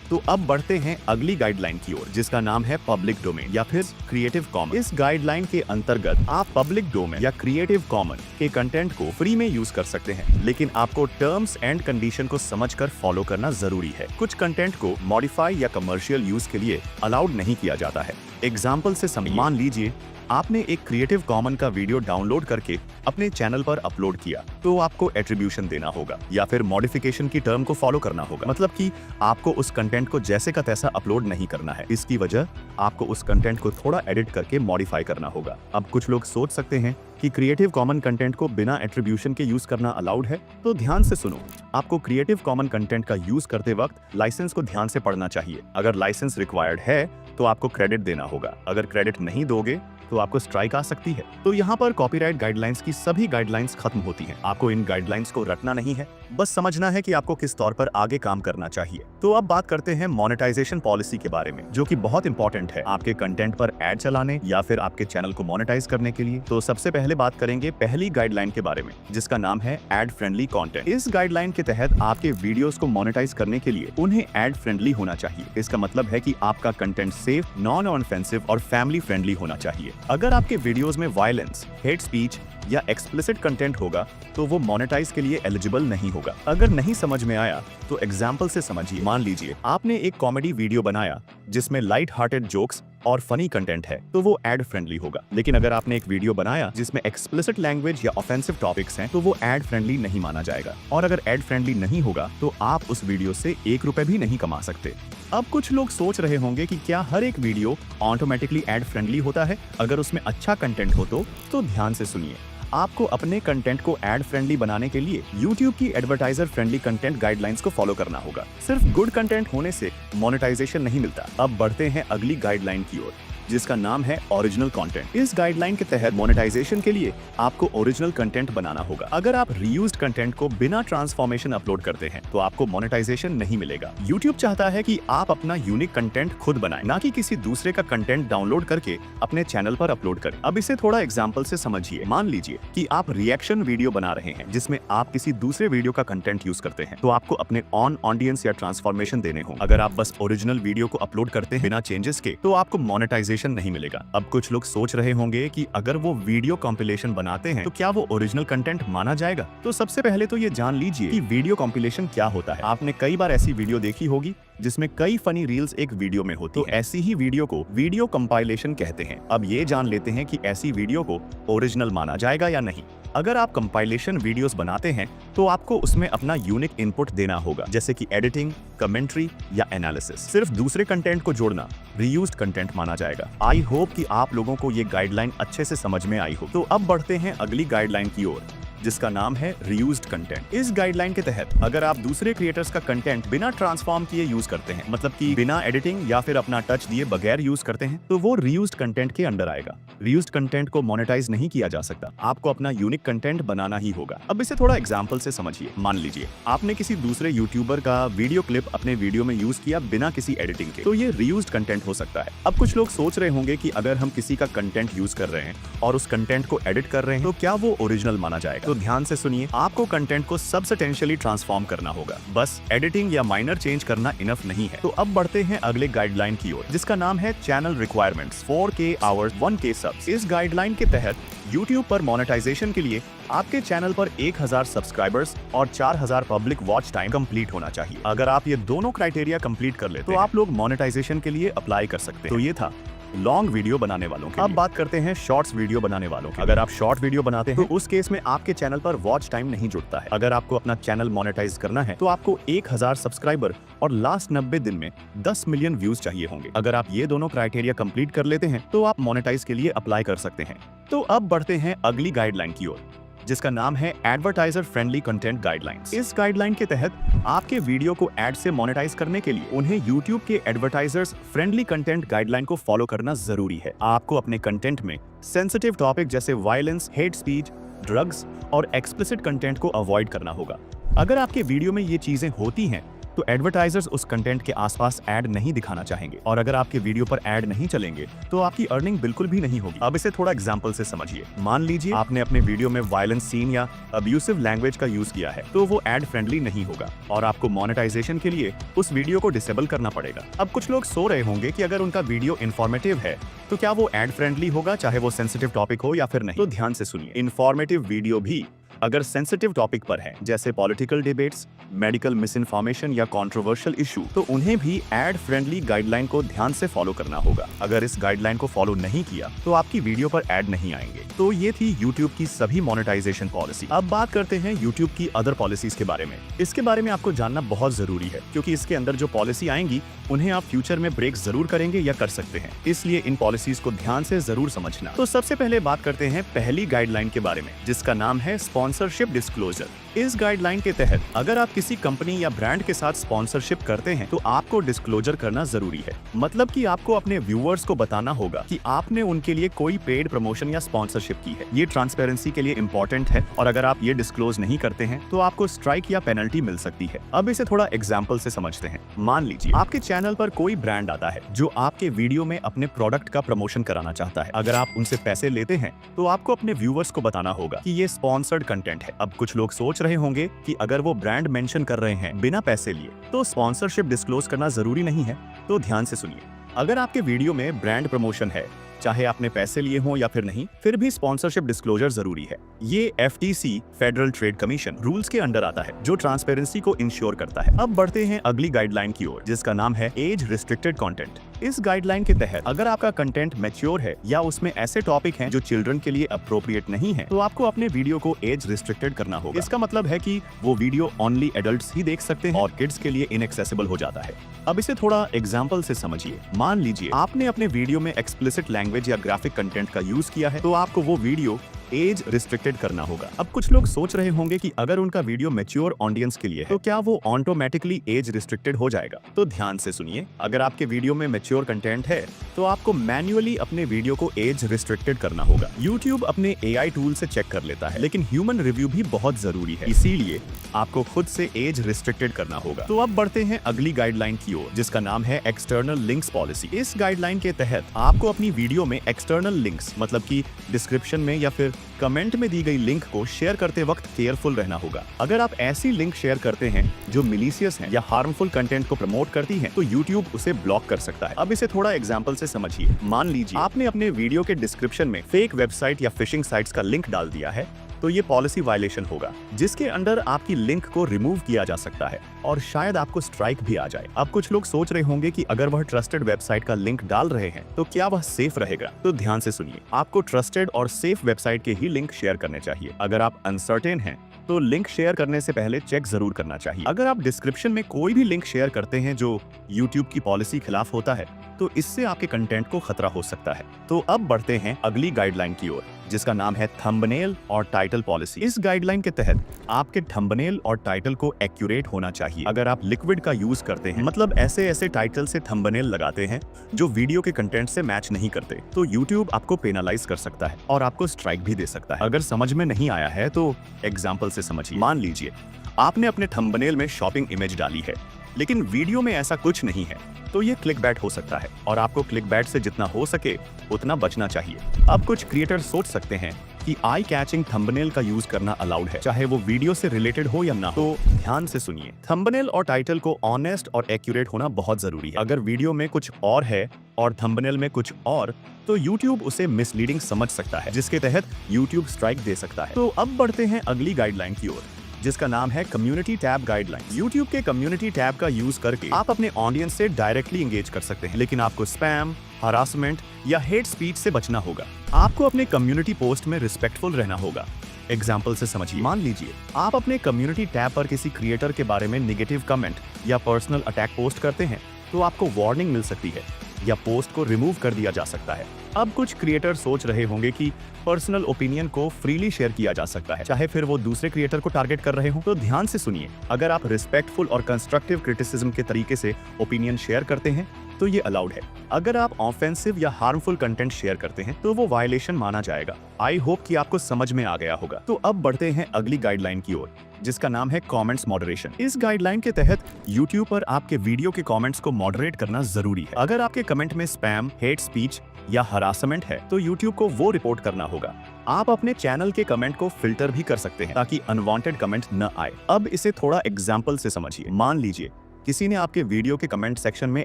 तो अब बढ़ते हैं अगली गाइडलाइन की ओर, जिसका नाम है पब्लिक डोमेन या फिर क्रिएटिव कॉमन। इस गाइडलाइन के अंतर्गत आप पब्लिक डोमेन या क्रिएटिव कॉमन के कंटेंट को फ्री में यूज कर सकते हैं, लेकिन आपको टर्म्स एंड कंडीशन को समझकर फॉलो करना जरूरी है। कुछ कंटेंट को मॉडिफाई या कमर्शियल यूज के लिए अलाउड नहीं किया जाता है। एग्जाम्पल से समझिए। मान लीजिए आपने एक क्रिएटिव कॉमन का वीडियो डाउनलोड करके अपने चैनल पर अपलोड किया, तो आपको एट्रीब्यूशन देना होगा या फिर मॉडिफिकेशन की टर्म को फॉलो करना होगा। मतलब कि आपको उस कंटेंट को जैसे का तैसा अपलोड नहीं करना है। इसकी वजह आपको उस कंटेंट को थोड़ा एडिट करके मॉडिफाई करना होगा। अब कुछ लोग सोच सकते हैं कि क्रिएटिव कॉमन कंटेंट को बिना एट्रीब्यूशन के यूज करना अलाउड है। तो ध्यान से सुनो, आपको क्रिएटिव कॉमन कंटेंट का यूज करते वक्त लाइसेंस को ध्यान से पढ़ना चाहिए। अगर लाइसेंस रिक्वायर्ड है तो आपको क्रेडिट देना होगा। अगर क्रेडिट नहीं दोगे तो आपको स्ट्राइक आ सकती है। तो यहाँ पर कॉपीराइट गाइडलाइंस की सभी गाइडलाइंस खत्म होती हैं। आपको इन गाइडलाइंस को रटना नहीं है, बस समझना है कि आपको किस तौर पर आगे काम करना चाहिए। तो अब बात करते हैं मोनेटाइजेशन पॉलिसी के बारे में, जो कि बहुत इंपॉर्टेंट है आपके कंटेंट पर एड चलाने या फिर आपके चैनल को मोनेटाइज करने के लिए। तो सबसे पहले बात करेंगे पहली गाइडलाइन के बारे में, जिसका नाम है एड फ्रेंडली कंटेंट। इस गाइडलाइन के तहत आपके वीडियोस को मोनेटाइज करने के लिए उन्हें एड फ्रेंडली होना चाहिए। इसका मतलब है कि आपका कंटेंट सेफ, नॉन ऑफेंसिव और फैमिली फ्रेंडली होना चाहिए। अगर आपके वीडियोस में वायलेंस, हेट स्पीच या एक्सप्लिसिट कंटेंट होगा तो वो मोनेटाइज के लिए एलिजिबल नहीं होगा। अगर नहीं समझ में आया तो एग्जाम्पल से समझिए। मान लीजिए आपने एक कॉमेडी वीडियो बनाया जिसमें लाइट हार्टेड जोक्स और फनी कंटेंट है, तो वो एड फ्रेंडली होगा। लेकिन अगर आपने एक वीडियो बनाया जिसमें एक्सप्लिसिट लैंग्वेज या ऑफेंसिव टॉपिक्स हैं, तो वो एड फ्रेंडली नहीं माना जाएगा। और अगर एड फ्रेंडली नहीं होगा तो आप उस वीडियो से 1 रुपए भी नहीं कमा सकते। अब कुछ लोग सोच रहे होंगे कि क्या हर एक वीडियो ऑटोमेटिकली एड फ्रेंडली होता है अगर उसमें अच्छा कंटेंट हो तो ध्यान से सुनिए। आपको अपने कंटेंट को एड फ्रेंडली बनाने के लिए YouTube की एडवर्टाइजर फ्रेंडली कंटेंट गाइडलाइंस को फॉलो करना होगा। सिर्फ गुड कंटेंट होने से मोनेटाइजेशन नहीं मिलता। अब बढ़ते हैं अगली गाइडलाइन की ओर, जिसका नाम है ओरिजिनल कंटेंट। इस गाइडलाइन के तहत मोनेटाइजेशन के लिए आपको ओरिजिनल कंटेंट बनाना होगा। अगर आप रीयूज्ड कंटेंट को बिना ट्रांसफॉर्मेशन अपलोड करते हैं तो आपको मोनेटाइजेशन नहीं मिलेगा। यूट्यूब चाहता है कि आप अपना यूनिक कंटेंट खुद बनाएं, ना कि किसी दूसरे का कंटेंट डाउनलोड करके अपने चैनल पर अपलोड करें। अब इसे थोड़ा एग्जांपल से समझिए। मान लीजिए कि आप रिएक्शन वीडियो बना रहे हैं जिसमें आप किसी दूसरे वीडियो का कंटेंट यूज करते हैं, तो आपको अपने ऑन ऑडियंस या ट्रांसफॉर्मेशन देने हों। अगर आप बस ओरिजिनल वीडियो को अपलोड करते हैं बिना चेंजेस के, तो आपको मोनेटाइजेशन नहीं मिलेगा। अब कुछ लोग सोच रहे होंगे कि अगर वो वीडियो कॉम्पिलेशन बनाते हैं तो क्या वो ओरिजिनल कंटेंट माना जाएगा? तो सबसे पहले तो ये जान लीजिए कि वीडियो कॉम्पिलेशन क्या होता है। आपने कई बार ऐसी वीडियो देखी होगी जिसमें कई फनी रील्स एक वीडियो में होती है। ऐसी ही वीडियो को वीडियो कंपाइलेशन कहते हैं। अब ये जान लेते हैं कि ऐसी वीडियो को ओरिजिनल माना जाएगा या नहीं। अगर आप कंपाइलेशन वीडियोस बनाते हैं तो आपको उसमें अपना यूनिक इनपुट देना होगा, जैसे कि एडिटिंग, कमेंट्री या एनालिसिस। सिर्फ दूसरे कंटेंट को जोड़ना रीयूज्ड कंटेंट माना जाएगा। आई होप कि आप लोगों को ये गाइडलाइन अच्छे से समझ में आई हो। तो अब बढ़ते हैं अगली गाइडलाइन की ओर, जिसका नाम है रीयूज्ड कंटेंट। इस गाइडलाइन के तहत अगर आप दूसरे क्रिएटर्स का कंटेंट बिना ट्रांसफॉर्म किए यूज करते हैं, मतलब कि बिना एडिटिंग या फिर अपना टच दिए बगैर यूज करते हैं, तो वो रीयूज्ड कंटेंट के अंडर आएगा। रीयूज्ड कंटेंट को मोनेटाइज नहीं किया जा सकता। आपको अपना यूनिक कंटेंट बनाना ही होगा। अब इसे थोड़ा एग्जांपल से समझिए। मान लीजिए आपने किसी दूसरे यूट्यूबर का वीडियो क्लिप अपने वीडियो में यूज किया बिना किसी एडिटिंग के, तो ये रीयूज्ड कंटेंट हो सकता है। अब कुछ लोग सोच रहे होंगे कि अगर हम किसी का कंटेंट यूज कर रहे हैं और उस कंटेंट को एडिट कर रहे हैं तो क्या वो ओरिजिनल माना जाएगा? तो ध्यान से सुनिए, आपको कंटेंट को सब्सटेंशियली ट्रांसफॉर्म करना होगा। बस एडिटिंग या माइनर चेंज करना इनफ नहीं है। तो अब बढ़ते हैं अगले गाइडलाइन की ओर, जिसका नाम है channel requirements 4K hours 1K subs. इस गाइडलाइन के तहत YouTube पर मोनेटाइजेशन के लिए आपके चैनल पर 1000 सब्सक्राइबर्स और 4000 पब्लिक वॉच टाइम कंप्लीट होना चाहिए। अगर आप ये दोनों क्राइटेरिया कंप्लीट कर लेते हैं तो आप लोग मोनेटाइजेशन के लिए अप्लाई कर सकते हैं। तो ये था लॉन्ग वीडियो बनाने वालों के। अब बात करते हैं शॉर्ट्स वीडियो बनाने वालों की। अगर आप शॉर्ट वीडियो बनाते हैं तो उस केस में आपके चैनल पर वॉच टाइम नहीं जुड़ता है। अगर आपको अपना चैनल मोनेटाइज करना है तो आपको 1000 सब्सक्राइबर और लास्ट 90 दिन में 10 मिलियन व्यूज चाहिए होंगे। अगर आप ये दोनों क्राइटेरिया कंप्लीट कर लेते हैं तो आप मोनेटाइज के लिए अप्लाई कर सकते हैं। तो अब बढ़ते हैं अगली गाइडलाइन की ओर, जिसका नाम है एडवर्टाइजर फ्रेंडली कंटेंट गाइडलाइंस। इस गाइडलाइन के तहत आपके वीडियो को एड से मोनेटाइज करने के लिए उन्हें YouTube के एडवर्टाइजर्स फ्रेंडली कंटेंट गाइडलाइन को फॉलो करना जरूरी है। आपको अपने कंटेंट में सेंसिटिव टॉपिक जैसे वायलेंस, हेट स्पीच, ड्रग्स और एक्सप्लिसिट कंटेंट को अवॉइड करना होगा। अगर आपके वीडियो में ये चीजें होती हैं तो एडवर्टाइजर्स उस कंटेंट के आसपास ऐड नहीं दिखाना चाहेंगे, और अगर आपके वीडियो पर ऐड नहीं चलेंगे तो आपकी अर्निंग बिल्कुल भी नहीं होगी। अब इसे थोड़ा एग्जांपल से समझिए। मान लीजिए आपने अपने वीडियो में वायलेंस सीन या अब्यूसिव लैंग्वेज का यूज किया है, तो वो ऐड फ्रेंडली नहीं होगा और आपको मोनेटाइजेशन के लिए उस वीडियो को डिसेबल करना पड़ेगा। अब कुछ लोग सो रहे होंगे कि अगर उनका वीडियो इन्फॉर्मेटिव है तो क्या वो ऐड फ्रेंडली होगा, चाहे वो सेंसिटिव टॉपिक हो या फिर नहीं। तो ध्यान से सुनिए, इन्फॉर्मेटिव वीडियो भी अगर सेंसिटिव टॉपिक पर है, जैसे political debates, medical miss information या कंट्रोवर्शियल इशू, तो उन्हें भी एड फ्रेंडली गाइडलाइन को ध्यान से फॉलो करना होगा। अगर इस गाइडलाइन को फॉलो नहीं किया तो आपकी वीडियो पर ऐड नहीं आएंगे। तो ये थी YouTube की सभी मोनेटाइजेशन पॉलिसी। अब बात करते हैं YouTube की अदर पॉलिसीज के बारे में। इसके बारे में आपको जानना बहुत जरूरी है, क्योंकि इसके अंदर जो पॉलिसी आएंगी उन्हें आप फ्यूचर में ब्रेक जरूर करेंगे या कर सकते हैं, इसलिए इन पॉलिसीज को ध्यान से जरूर समझना। तो सबसे पहले बात करते हैं पहली गाइडलाइन के बारे में, जिसका नाम है स्पॉन्सरशिप डिस्क्लोजर। इस गाइडलाइन के तहत अगर आप किसी कंपनी या ब्रांड के साथ स्पॉन्सरशिप करते हैं तो आपको डिस्क्लोजर करना जरूरी है। मतलब कि आपको अपने व्यूअर्स को बताना होगा कि आपने उनके लिए कोई पेड प्रमोशन या स्पॉन्सरशिप की है। ये ट्रांसपेरेंसी के लिए इंपॉर्टेंट है, और अगर आप ये डिस्क्लोज नहीं करते हैं तो आपको स्ट्राइक या पेनल्टी मिल सकती है। अब इसे थोड़ा एग्जाम्पल से समझते हैं। मान लीजिए आपके चैनल पर कोई ब्रांड आता है जो आपके वीडियो में अपने प्रोडक्ट का प्रमोशन कराना चाहता है। अगर आप उनसे पैसे लेते हैं तो आपको अपने व्यूअर्स को बताना होगा कि ये स्पॉन्सर्ड कंटेंट है। अब कुछ लोग सोच रहे होंगे कि अगर वो ब्रांड मेंशन कर रहे हैं बिना पैसे लिए तो स्पॉन्सरशिप डिस्क्लोज करना जरूरी नहीं है। तो ध्यान से सुनिए, अगर आपके वीडियो में ब्रांड प्रमोशन है, चाहे आपने पैसे लिए हों या फिर नहीं, फिर भी स्पॉन्सरशिप डिस्क्लोजर जरूरी है। ये FTC federal trade commission rules के अंडर आता है, जो ट्रांसपेरेंसी को इंश्योर करता है। अब बढ़ते हैं अगली गाइडलाइन की ओर, जिसका नाम है एज रिस्ट्रिक्टेड कंटेंट। इस गाइडलाइन के तहत अगर आपका कंटेंट मैच्योर है या उसमें ऐसे टॉपिक हैं जो चिल्ड्रन के लिए अप्रोप्रिएट नहीं है, तो आपको अपने वीडियो को एज रिस्ट्रिक्टेड करना होगा। इसका मतलब है कि वो वीडियो ओनली एडल्ट्स ही देख सकते हैं और किड्स के लिए इनएक्सेसिबल हो जाता है। अब इसे थोड़ा एग्जाम्पल से समझिए। मान लीजिए आपने अपने वीडियो में एक्सप्लिसिट लैंग्वेज या ग्राफिक कंटेंट का यूज किया है, तो आपको वो वीडियो एज रिस्ट्रिक्टेड करना होगा। अब कुछ लोग सोच रहे होंगे कि अगर उनका वीडियो मैच्योर ऑडियंस के लिए है तो क्या वो ऑटोमेटिकली एज रिस्ट्रिक्टेड हो जाएगा? तो ध्यान से सुनिए, अगर आपके वीडियो में मैच्योर कंटेंट है तो आपको मैन्युअली अपने वीडियो को एज रिस्ट्रिक्टेड करना होगा। YouTube अपने AI टूल से चेक कर लेता है, लेकिन ह्यूमन रिव्यू भी बहुत जरूरी है, इसीलिए आपको खुद से एज रिस्ट्रिक्टेड करना होगा। तो अब बढ़ते हैं अगली गाइडलाइन की ओर, जिसका नाम है एक्सटर्नल लिंक्स पॉलिसी। इस गाइडलाइन के तहत आपको अपनी वीडियो में एक्सटर्नल लिंक्स मतलब कि डिस्क्रिप्शन में या फिर कमेंट में दी गई लिंक को शेयर करते वक्त केयरफुल रहना होगा। अगर आप ऐसी लिंक शेयर करते हैं जो मिलीशियस है या हार्मफुल कंटेंट को प्रमोट करती है तो YouTube उसे ब्लॉक कर सकता है। अब इसे थोड़ा एग्जांपल से समझिए। मान लीजिए आपने अपने वीडियो के डिस्क्रिप्शन में फेक वेबसाइट या फिशिंग साइट्स का लिंक डाल दिया है, तो ये पॉलिसी वायलेशन होगा, जिसके अंडर आपकी लिंक को रिमूव किया जा सकता है और शायद आपको स्ट्राइक भी आ जाए। अब कुछ लोग सोच रहे होंगे कि अगर वह ट्रस्टेड वेबसाइट का लिंक डाल रहे हैं तो क्या वह सेफ रहेगा? तो ध्यान से सुनिए, आपको ट्रस्टेड और सेफ वेबसाइट के ही लिंक शेयर करने चाहिए। अगर आप अनसर्टेन हैं तो लिंक शेयर करने से पहले चेक जरूर करना चाहिए। अगर आप डिस्क्रिप्शन में कोई भी लिंक शेयर करते हैं जो YouTube की पॉलिसी खिलाफ होता है तो इससे आपके कंटेंट को खतरा हो सकता है। तो अब बढ़ते हैं अगली गाइडलाइन की ओर, जिसका नाम है थंबनेल और टाइटल पॉलिसी। इस गाइडलाइन के तहत आपके थंबनेल और टाइटल को एक्यूरेट होना चाहिए। अगर आप लिक्विड का यूज करते हैं, मतलब ऐसे टाइटल से थंबनेल लगाते हैं जो वीडियो के कंटेंट से मैच नहीं करते, तो YouTube आपको पेनलाइज कर सकता है और आपको स्ट्राइक भी दे सकता है। अगर समझ में नहीं आया है तो एग्जाम्पल से समझिए। मान लीजिए आपने अपने थंबनेल में शॉपिंग इमेज डाली है, लेकिन वीडियो में ऐसा कुछ नहीं है, तो ये क्लिकबैट हो सकता है और आपको क्लिकबैट से जितना हो सके उतना बचना चाहिए। अब कुछ क्रिएटर सोच सकते हैं कि आई कैचिंग थंबनेल का यूज करना अलाउड है, चाहे वो वीडियो से रिलेटेड हो या ना। तो ध्यान से सुनिए, थंबनेल और टाइटल को ऑनेस्ट और एक्यूरेट होना बहुत जरूरी है। अगर वीडियो में कुछ और है और थंबनेल में कुछ और, तो YouTube उसे मिसलीडिंग समझ सकता है, जिसके तहत YouTube स्ट्राइक दे सकता है। तो अब बढ़ते हैं अगली गाइडलाइन की ओर, जिसका नाम है कम्युनिटी टैब गाइडलाइन। YouTube के कम्युनिटी टैब का यूज करके आप अपने ऑडियंस से डायरेक्टली एंगेज कर सकते हैं, लेकिन आपको स्पैम, हरासमेंट या हेट स्पीच से बचना होगा। आपको अपने कम्युनिटी पोस्ट में रिस्पेक्टफुल रहना होगा। एग्जाम्पल से समझिए, मान लीजिए आप अपने कम्युनिटी टैब पर किसी क्रिएटर के बारे में नेगेटिव कमेंट या पर्सनल अटैक पोस्ट करते हैं तो आपको वार्निंग मिल सकती है या पोस्ट को रिमूव कर दिया जा सकता है। अब कुछ क्रिएटर सोच रहे होंगे कि पर्सनल ओपिनियन को फ्रीली शेयर किया जा सकता है, चाहे फिर वो दूसरे क्रिएटर को टारगेट कर रहे हो। तो ध्यान से सुनिए, अगर आप रिस्पेक्टफुल और कंस्ट्रक्टिव क्रिटिसिज्म के तरीके से ओपिनियन शेयर करते हैं तो ये अलाउड है। अगर आप ऑफेंसिव या हार्मफुल कंटेंट शेयर करते हैं तो वो वायलेशन माना जाएगा। आई होप कि आपको समझ में आ गया होगा। तो अब बढ़ते हैं अगली गाइडलाइन की ओर, जिसका नाम है कमेंट्स मॉडरेशन। इस गाइडलाइन के तहत YouTube पर आपके वीडियो के कमेंट्स को मॉडरेट करना जरूरी है। अगर आपके कमेंट में स्पैम, हेट स्पीच या हरासमेंट है तो YouTube को वो रिपोर्ट करना होगा। आप अपने चैनल के कमेंट को फिल्टर भी कर सकते हैं ताकि अनवांटेड कमेंट न आए। अब इसे थोड़ा एग्जाम्पल से समझिए। मान लीजिए किसी ने आपके वीडियो के कमेंट सेक्शन में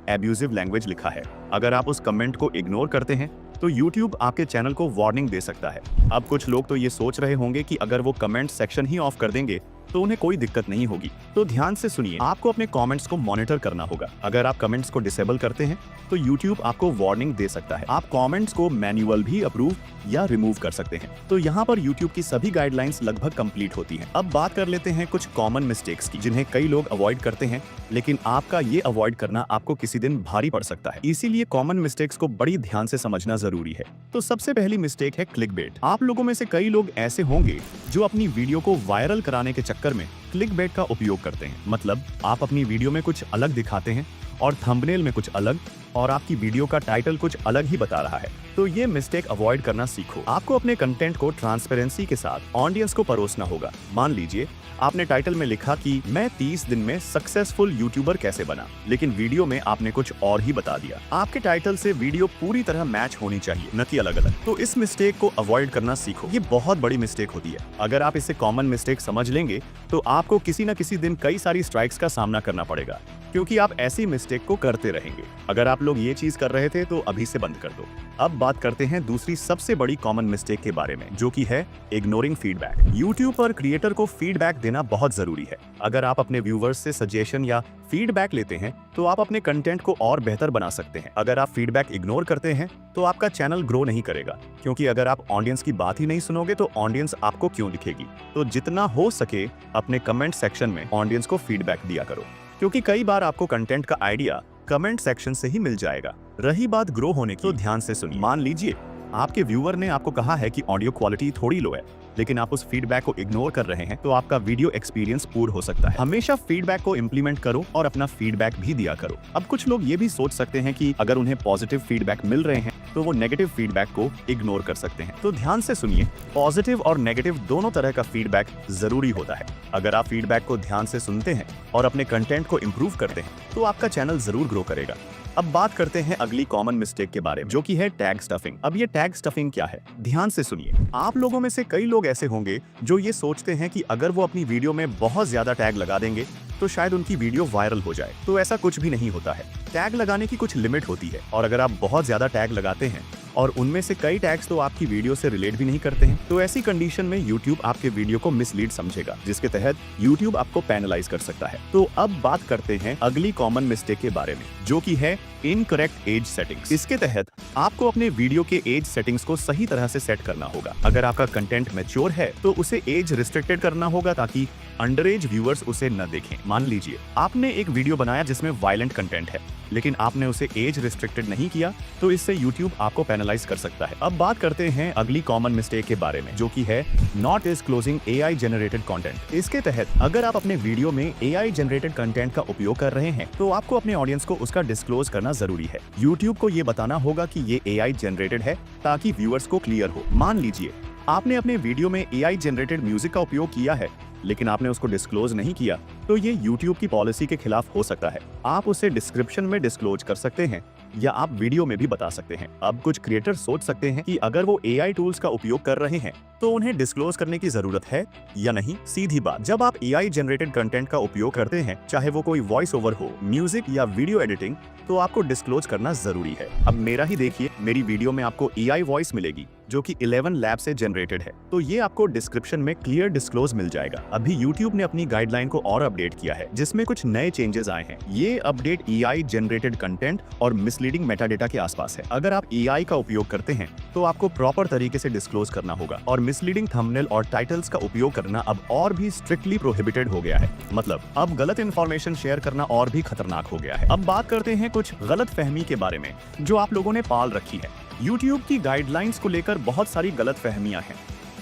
एब्यूजिव लैंग्वेज लिखा है। अगर आप उस कमेंट को इग्नोर करते हैं तो YouTube आपके चैनल को वार्निंग दे सकता है। अब कुछ लोग तो ये सोच रहे होंगे कि अगर वो कमेंट सेक्शन ही ऑफ कर देंगे तो उन्हें कोई दिक्कत नहीं होगी। तो ध्यान से सुनिए, आपको अपने कमेंट्स को मॉनिटर करना होगा। अगर आप कमेंट्स को डिसेबल करते हैं तो YouTube आपको वार्निंग दे सकता है। आप कमेंट्स को मैन्युअल भी अप्रूव या रिमूव कर सकते हैं। तो यहाँ पर YouTube की सभी गाइडलाइंस लगभग कंप्लीट होती हैं। अब बात कर लेते हैं कुछ कॉमन मिस्टेक्स की, जिन्हें कई लोग अवॉइड करते हैं, लेकिन आपका ये अवॉइड करना आपको किसी दिन भारी पड़ सकता है। इसीलिए कॉमन मिस्टेक्स को बड़ी ध्यान से समझना जरूरी है। तो सबसे पहली मिस्टेक है क्लिकबेट। आप लोगों में से कई लोग ऐसे होंगे जो अपनी वीडियो को वायरल कराने के चक्कर में क्लिकबेट का उपयोग करते हैं। मतलब आप अपनी वीडियो में कुछ अलग दिखाते हैं और थंबनेल में कुछ अलग, और आपकी वीडियो का टाइटल कुछ अलग ही बता रहा है। तो ये मिस्टेक अवॉइड करना सीखो। आपको अपने कंटेंट को ट्रांसपेरेंसी के साथ ऑडियंस को परोसना होगा। मान लीजिए आपने टाइटल में लिखा कि मैं 30 दिन में सक्सेसफुल यूट्यूबर कैसे बना, लेकिन वीडियो में आपने कुछ और ही बता दिया। आपके टाइटल से वीडियो पूरी तरह मैच होनी चाहिए, न कि अलग अलग। तो इस मिस्टेक को अवॉइड करना सीखो। ये बहुत बड़ी मिस्टेक होती है। अगर आप इसे कॉमन मिस्टेक समझ लेंगे तो आपको किसी न किसी दिन कई सारी स्ट्राइक्स का सामना करना पड़ेगा, क्योंकि आप ऐसी मिस्टेक को करते रहेंगे। अगर आप लोग ये चीज कर रहे थे तो अभी से बंद कर दो। अब बात करते हैं दूसरी सबसे बड़ी कॉमन मिस्टेक के बारे में, जो कि है इग्नोरिंग फीडबैक। YouTube पर क्रिएटर को फीडबैक देना बहुत जरूरी है। अगर आप अपने व्यूवर्स से सजेशन या फीडबैक लेते हैं तो आप अपने कंटेंट को और बेहतर बना सकते हैं। अगर आप फीडबैक इग्नोर करते हैं तो आपका चैनल ग्रो नहीं करेगा, क्योंकि अगर आप ऑडियंस की बात ही नहीं सुनोगे तो ऑडियंस आपको क्यों लिखेगी। तो जितना हो सके अपने कमेंट सेक्शन में ऑडियंस को फीडबैक दिया करो, क्योंकि कई बार आपको कंटेंट का आइडिया कमेंट सेक्शन से ही मिल जाएगा। रही बात ग्रो होने की, तो ध्यान से सुनिए। मान लीजिए आपके व्यूअर ने आपको कहा है कि ऑडियो क्वालिटी थोड़ी लो है, लेकिन आप उस फीडबैक को इग्नोर कर रहे हैं, तो आपका वीडियो एक्सपीरियंस पूर हो सकता है। हमेशा फीडबैक को इंप्लीमेंट करो और अपना फीडबैक भी दिया करो। अब कुछ लोग ये भी सोच सकते हैं कि अगर उन्हें पॉजिटिव फीडबैक मिल रहे हैं तो वो नेगेटिव फीडबैक को इग्नोर कर सकते हैं। तो ध्यान से सुनिए, पॉजिटिव और नेगेटिव दोनों तरह का फीडबैक जरूरी होता है। अगर आप फीडबैक को ध्यान से सुनते हैं और अपने कंटेंट को इम्प्रूव करते हैं तो आपका चैनल जरूर ग्रो करेगा। अब बात करते हैं अगली कॉमन मिस्टेक के बारे में, जो कि है टैग स्टफिंग। अब ये टैग स्टफिंग क्या है, ध्यान से सुनिए। आप लोगों में से कई लोग ऐसे होंगे जो ये सोचते हैं कि अगर वो अपनी वीडियो में बहुत ज्यादा टैग लगा देंगे तो शायद उनकी वीडियो वायरल हो जाए। तो ऐसा कुछ भी नहीं होता है। टैग लगाने की कुछ लिमिट होती है, और अगर आप बहुत ज्यादा टैग लगाते हैं और उनमें से कई टैग्स तो आपकी वीडियो से रिलेट भी नहीं करते हैं, तो ऐसी कंडीशन में YouTube आपके वीडियो को मिसलीड समझेगा, जिसके तहत YouTube आपको पेनलाइज कर सकता है। तो अब बात करते हैं अगली कॉमन मिस्टेक के बारे में, जो कि है इनकरेक्ट एज सेटिंग्स। इसके तहत आपको अपने वीडियो के एज सेटिंग्स को सही तरह से सेट करना होगा। अगर आपका कंटेंट मैच्योर है तो उसे एज रिस्ट्रिक्टेड करना होगा ताकि अंडर एज व्यूअर्स उसे न देखें। मान लीजिए आपने एक वीडियो बनाया जिसमें वायलेंट कंटेंट है, लेकिन आपने उसे एज रिस्ट्रिक्टेड नहीं किया, तो इससे YouTube आपको पेनलाइज कर सकता है। अब बात करते हैं अगली कॉमन मिस्टेक के बारे में, जो कि है not disclosing AI generated content. इसके तहत अगर आप अपने वीडियो में AI जनरेटेड कंटेंट का उपयोग कर रहे हैं तो आपको अपने ऑडियंस को उसका डिस्क्लोज करना जरूरी है। YouTube को ये बताना होगा कि ये AI जनरेटेड है ताकि व्यूअर्स को क्लियर हो। मान लीजिए आपने अपने वीडियो में AI जनरेटेड म्यूजिक का उपयोग किया है, लेकिन आपने उसको डिस्क्लोज नहीं किया, तो ये YouTube की पॉलिसी के खिलाफ हो सकता है। आप उसे डिस्क्रिप्शन में डिस्क्लोज कर सकते हैं या आप वीडियो में भी बता सकते हैं। अब कुछ क्रिएटर सोच सकते हैं कि अगर वो AI टूल्स का उपयोग कर रहे हैं तो उन्हें डिस्क्लोज करने की जरूरत है या नहीं। सीधी बात, जब आप AI जनरेटेड कंटेंट का उपयोग करते हैं, चाहे वो कोई वॉइस ओवर हो, म्यूजिक या वीडियो एडिटिंग, तो आपको डिस्क्लोज करना जरूरी है। अब मेरा ही देखिए, मेरी वीडियो में आपको AI वॉइस मिलेगी जो कि 11 लैब से जनरेटेड है, तो ये आपको डिस्क्रिप्शन में क्लियर डिस्क्लोज मिल जाएगा। अभी YouTube ने अपनी गाइडलाइन को और अपडेट किया है, जिसमें कुछ नए चेंजेस आए हैं। ये अपडेट AI जनरेटेड कंटेंट और मिसलीडिंग मेटाडेटा के आसपास है। अगर आप AI का उपयोग करते हैं तो आपको प्रॉपर तरीके से डिस्क्लोज करना होगा, और मिसलीडिंग थंबनेल और टाइटल्स का उपयोग करना अब और भी स्ट्रिक्टली प्रोहिबिटेड हो गया है। मतलब अब गलत इंफॉर्मेशन शेयर करना और भी खतरनाक हो गया है। अब बात करते हैं कुछ गलत फहमी के बारे में जो आप लोगों ने पाल रखी है। YouTube की गाइडलाइंस को लेकर बहुत सारी गलत फहमियां हैं,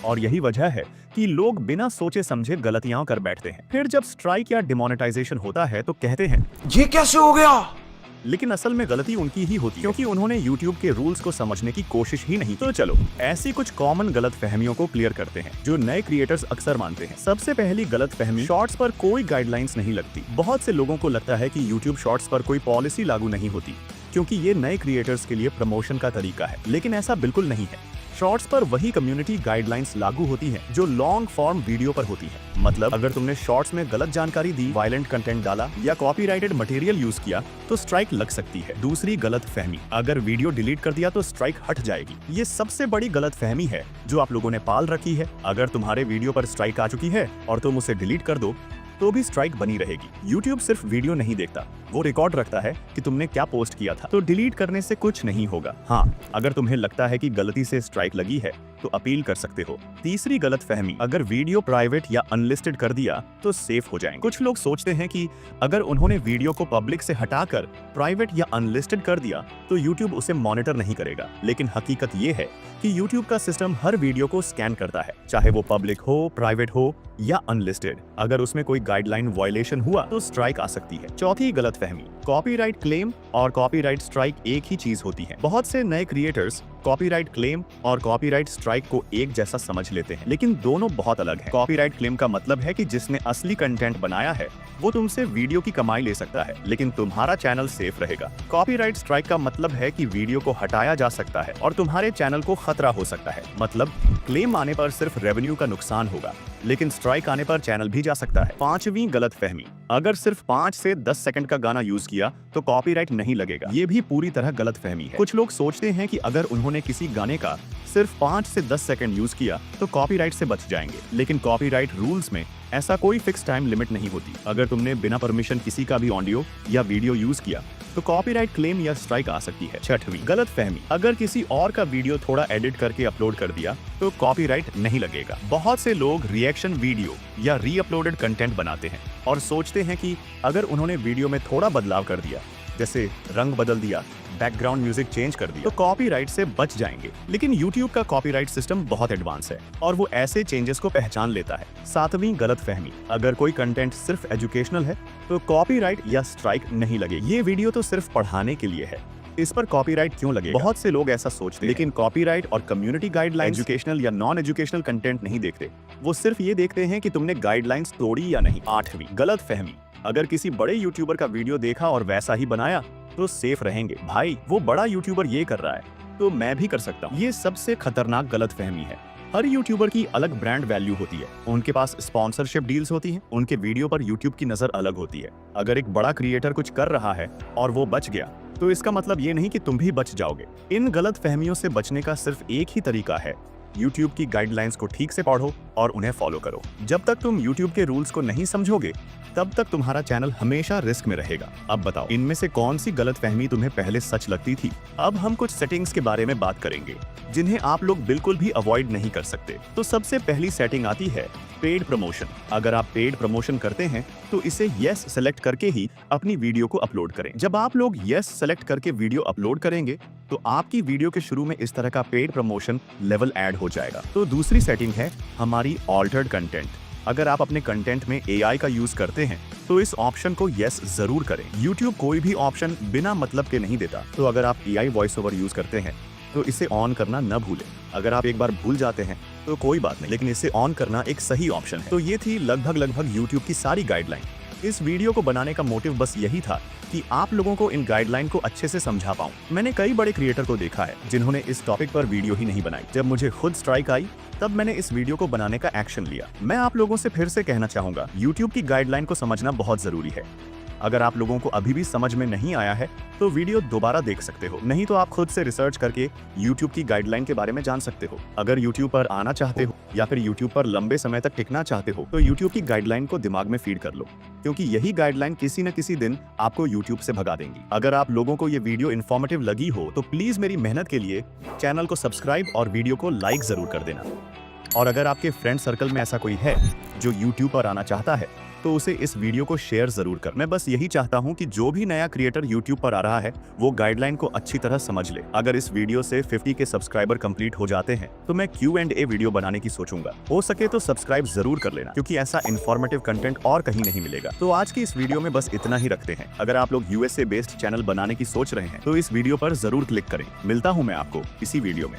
और यही वजह है कि लोग बिना सोचे समझे गलतियां कर बैठते हैं। फिर जब स्ट्राइक या डिमोनेटाइजेशन होता है तो कहते हैं ये कैसे हो गया। लेकिन असल में गलती उनकी ही होती है, क्योंकि उन्होंने YouTube के रूल्स को समझने की कोशिश ही नहीं। तो चलो ऐसी कुछ कॉमन गलत फहमियों को क्लियर करते हैं जो नए क्रिएटर्स अक्सर मानते हैं। सबसे पहली गलत फहमी, शॉर्ट्स पर कोई गाइडलाइंस नहीं लगती। बहुत से लोगों को लगता है कि YouTube शॉर्ट्स पर कोई पॉलिसी लागू नहीं होती, क्योंकि ये नए क्रिएटर्स के लिए प्रमोशन का तरीका है, लेकिन ऐसा बिल्कुल नहीं है। शॉर्ट्स पर वही कम्युनिटी गाइडलाइंस लागू होती हैं जो लॉन्ग फॉर्म वीडियो पर होती है। मतलब अगर तुमने शॉर्ट्स में गलत जानकारी दी, वायलेंट कंटेंट डाला या कॉपीराइटेड मटेरियल यूज किया तो स्ट्राइक लग सकती है। दूसरी गलत फहमी, अगर वीडियो डिलीट कर दिया तो स्ट्राइक हट जाएगी। ये सबसे बड़ी गलत फहमी है जो आप लोगों ने पाल रखी है। अगर तुम्हारे वीडियो पर स्ट्राइक आ चुकी है और तुम उसे डिलीट कर दो तो भी स्ट्राइक बनी रहेगी। YouTube सिर्फ वीडियो नहीं देखता, वो रिकॉर्ड रखता है कि तुमने क्या पोस्ट किया था। तो डिलीट करने से कुछ नहीं होगा। हाँ, अगर तुम्हें लगता है कि गलती से स्ट्राइक लगी है तो अपील कर सकते हो। तीसरी गलत फहमी, अगर वीडियो प्राइवेट या अनलिस्टेड कर दिया तो सेफ हो जाएंगे। कुछ लोग सोचते हैं कि अगर उन्होंने वीडियो को पब्लिक से हटाकर प्राइवेट या अनलिस्टेड कर दिया तो YouTube उसे मॉनिटर नहीं करेगा, लेकिन हकीकत ये है कि YouTube का सिस्टम हर वीडियो को स्कैन करता है, चाहे वो पब्लिक हो, प्राइवेट हो या अनलिस्टेड। अगर उसमें कोई गाइडलाइन वायलेशन हुआ तो स्ट्राइक आ सकती है। चौथी गलत फहमी, कॉपीराइट क्लेम और कॉपीराइट स्ट्राइक एक ही चीज होती है। बहुत से नए क्रिएटर्स कॉपीराइट क्लेम और कॉपीराइट स्ट्राइक को एक जैसा समझ लेते हैं, लेकिन दोनों बहुत अलग हैं। कॉपीराइट क्लेम का मतलब है कि जिसने असली कंटेंट बनाया है वो तुमसे वीडियो की कमाई ले सकता है, लेकिन तुम्हारा चैनल सेफ रहेगा। कॉपीराइट स्ट्राइक का मतलब है कि वीडियो को हटाया जा सकता है और तुम्हारे चैनल को खतरा हो सकता है। मतलब क्लेम आने पर सिर्फ रेवेन्यू का नुकसान होगा, लेकिन स्ट्राइक आने पर चैनल भी जा सकता है। पांचवी गलत फहमी, अगर सिर्फ 5 से 10 सेकंड का गाना यूज किया तो कॉपीराइट नहीं लगेगा। ये भी पूरी तरह गलत फहमी है। कुछ लोग सोचते हैं कि अगर उन्होंने किसी गाने का सिर्फ 5 से 10 सेकंड यूज किया तो कॉपीराइट से बच जाएंगे, लेकिन कॉपीराइट रूल्स में ऐसा कोई फिक्स टाइम लिमिट नहीं होती। अगर तुमने बिना परमिशन किसी का भी ऑडियो या वीडियो यूज किया तो कॉपीराइट क्लेम या स्ट्राइक आ सकती है। छठवीं गलत फहमी, अगर किसी और का वीडियो थोड़ा एडिट करके अपलोड कर दिया तो कॉपीराइट नहीं लगेगा। बहुत से लोग रिएक्शन वीडियो या रीअपलोडेड कंटेंट बनाते हैं और सोचते हैं कि अगर उन्होंने वीडियो में थोड़ा बदलाव कर दिया, जैसे रंग बदल दिया, बैकग्राउंड म्यूजिक चेंज कर दिया तो कॉपीराइट से बच जाएंगे। लेकिन YouTube का कॉपीराइट सिस्टम बहुत एडवांस है और वो ऐसे चेंजेस को पहचान लेता है। 7वीं गलतफहमी, अगर कोई कंटेंट सिर्फ एजुकेशनल है तो कॉपीराइट या स्ट्राइक नहीं लगे। ये वीडियो तो सिर्फ पढ़ाने के लिए है, इस पर कॉपीराइट क्यों लगेगा? बहुत से लोग ऐसा सोचते हैं, लेकिन कॉपीराइट और कम्युनिटी गाइडलाइन एजुकेशनल या नॉन एजुकेशनल कंटेंट नहीं देखते। वो सिर्फ ये देखते हैं कि तुमने गाइडलाइंस तोड़ी या नहीं। 8वीं गलतफहमी, अगर किसी बड़े यूट्यूबर का वीडियो देखा और वैसा ही बनाया तो सेफ रहेंगे। भाई वो बड़ा यूट्यूबर ये कर रहा है तो मैं भी कर सकता हूँ। ये सबसे खतरनाक गलतफहमी है। हर यूट्यूबर की अलग ब्रांड वैल्यू होती है, उनके पास स्पॉन्सरशिप डील्स होती हैं, उनके वीडियो पर यूट्यूब की नजर अलग होती है। अगर एक बड़ा क्रिएटर कुछ कर रहा है और वो बच गया तो इसका मतलब ये नहीं कि तुम भी बच जाओगे। इन गलतफहमियों से बचने का सिर्फ एक ही तरीका है, YouTube की गाइडलाइंस को ठीक से पढ़ो और उन्हें फॉलो करो। जब तक तुम YouTube के रूल्स को नहीं समझोगे तब तक तुम्हारा चैनल हमेशा रिस्क में रहेगा। अब बताओ, इनमें से कौन सी गलतफहमी तुम्हें पहले सच लगती थी? अब हम कुछ सेटिंग्स के बारे में बात करेंगे जिन्हें आप लोग बिल्कुल भी अवॉइड नहीं कर सकते। तो सबसे पहली सेटिंग आती है पेड प्रमोशन। अगर आप पेड प्रमोशन करते हैं तो इसे यस सेलेक्ट करके ही अपनी वीडियो को अपलोड करें। जब आप लोग यस सेलेक्ट करके वीडियो अपलोड करेंगे तो आपकी वीडियो के शुरू में इस तरह का पेड प्रमोशन लेवल ऐड हो जाएगा। तो दूसरी सेटिंग है हमारी ऑल्टर्ड कंटेंट। अगर आप अपने कंटेंट में AI का यूज करते हैं तो इस ऑप्शन को यस जरूर करें। YouTube कोई भी ऑप्शन बिना मतलब के नहीं देता, तो अगर आप AI वॉइस ओवर यूज करते हैं तो इसे ऑन करना न भूलें। अगर आप एक बार भूल जाते हैं तो कोई बात नहीं, लेकिन इसे ऑन करना एक सही ऑप्शन है। तो ये थी लगभग YouTube की सारी गाइडलाइन। इस वीडियो को बनाने का मोटिव बस यही था कि आप लोगों को इन गाइडलाइन को अच्छे से समझा पाऊं। मैंने कई बड़े क्रिएटर को देखा है जिन्होंने इस टॉपिक पर वीडियो ही नहीं बनाई। जब मुझे खुद स्ट्राइक आई तब मैंने इस वीडियो को बनाने का एक्शन लिया। मैं आप लोगों से फिर से कहना चाहूंगा, YouTube की गाइडलाइन को समझना बहुत जरूरी है। अगर आप लोगों को अभी भी समझ में नहीं आया है तो वीडियो दोबारा देख सकते हो, नहीं तो आप खुद से रिसर्च करके YouTube की गाइडलाइन के बारे में जान सकते हो। अगर YouTube पर आना चाहते हो या फिर YouTube पर लंबे समय तक टिकना चाहते हो तो YouTube की गाइडलाइन को दिमाग में फीड कर लो, क्योंकि यही गाइडलाइन किसी न किसी दिन आपको YouTube से भगा देंगी। अगर आप लोगों को ये वीडियो इन्फॉर्मेटिव लगी हो तो प्लीज मेरी मेहनत के लिए चैनल को सब्सक्राइब और वीडियो को लाइक जरूर कर देना। और अगर आपके फ्रेंड सर्कल में ऐसा कोई है जो YouTube पर आना चाहता है तो उसे इस वीडियो को शेयर जरूर कर। मैं बस यही चाहता हूं कि जो भी नया क्रिएटर YouTube पर आ रहा है वो गाइडलाइन को अच्छी तरह समझ ले। अगर इस वीडियो से 50 के सब्सक्राइबर कंप्लीट हो जाते हैं तो मैं Q&A वीडियो बनाने की सोचूंगा। हो सके तो सब्सक्राइब जरूर कर लेना, क्योंकि ऐसा इन्फॉर्मेटिव कंटेंट और कहीं नहीं मिलेगा। तो आज की इस वीडियो में बस इतना ही रखते हैं। अगर आप लोग USA बेस्ड चैनल बनाने की सोच रहे हैं तो इस वीडियो पर जरूर क्लिक करें। मिलता हूँ मैं आपको इसी वीडियो में।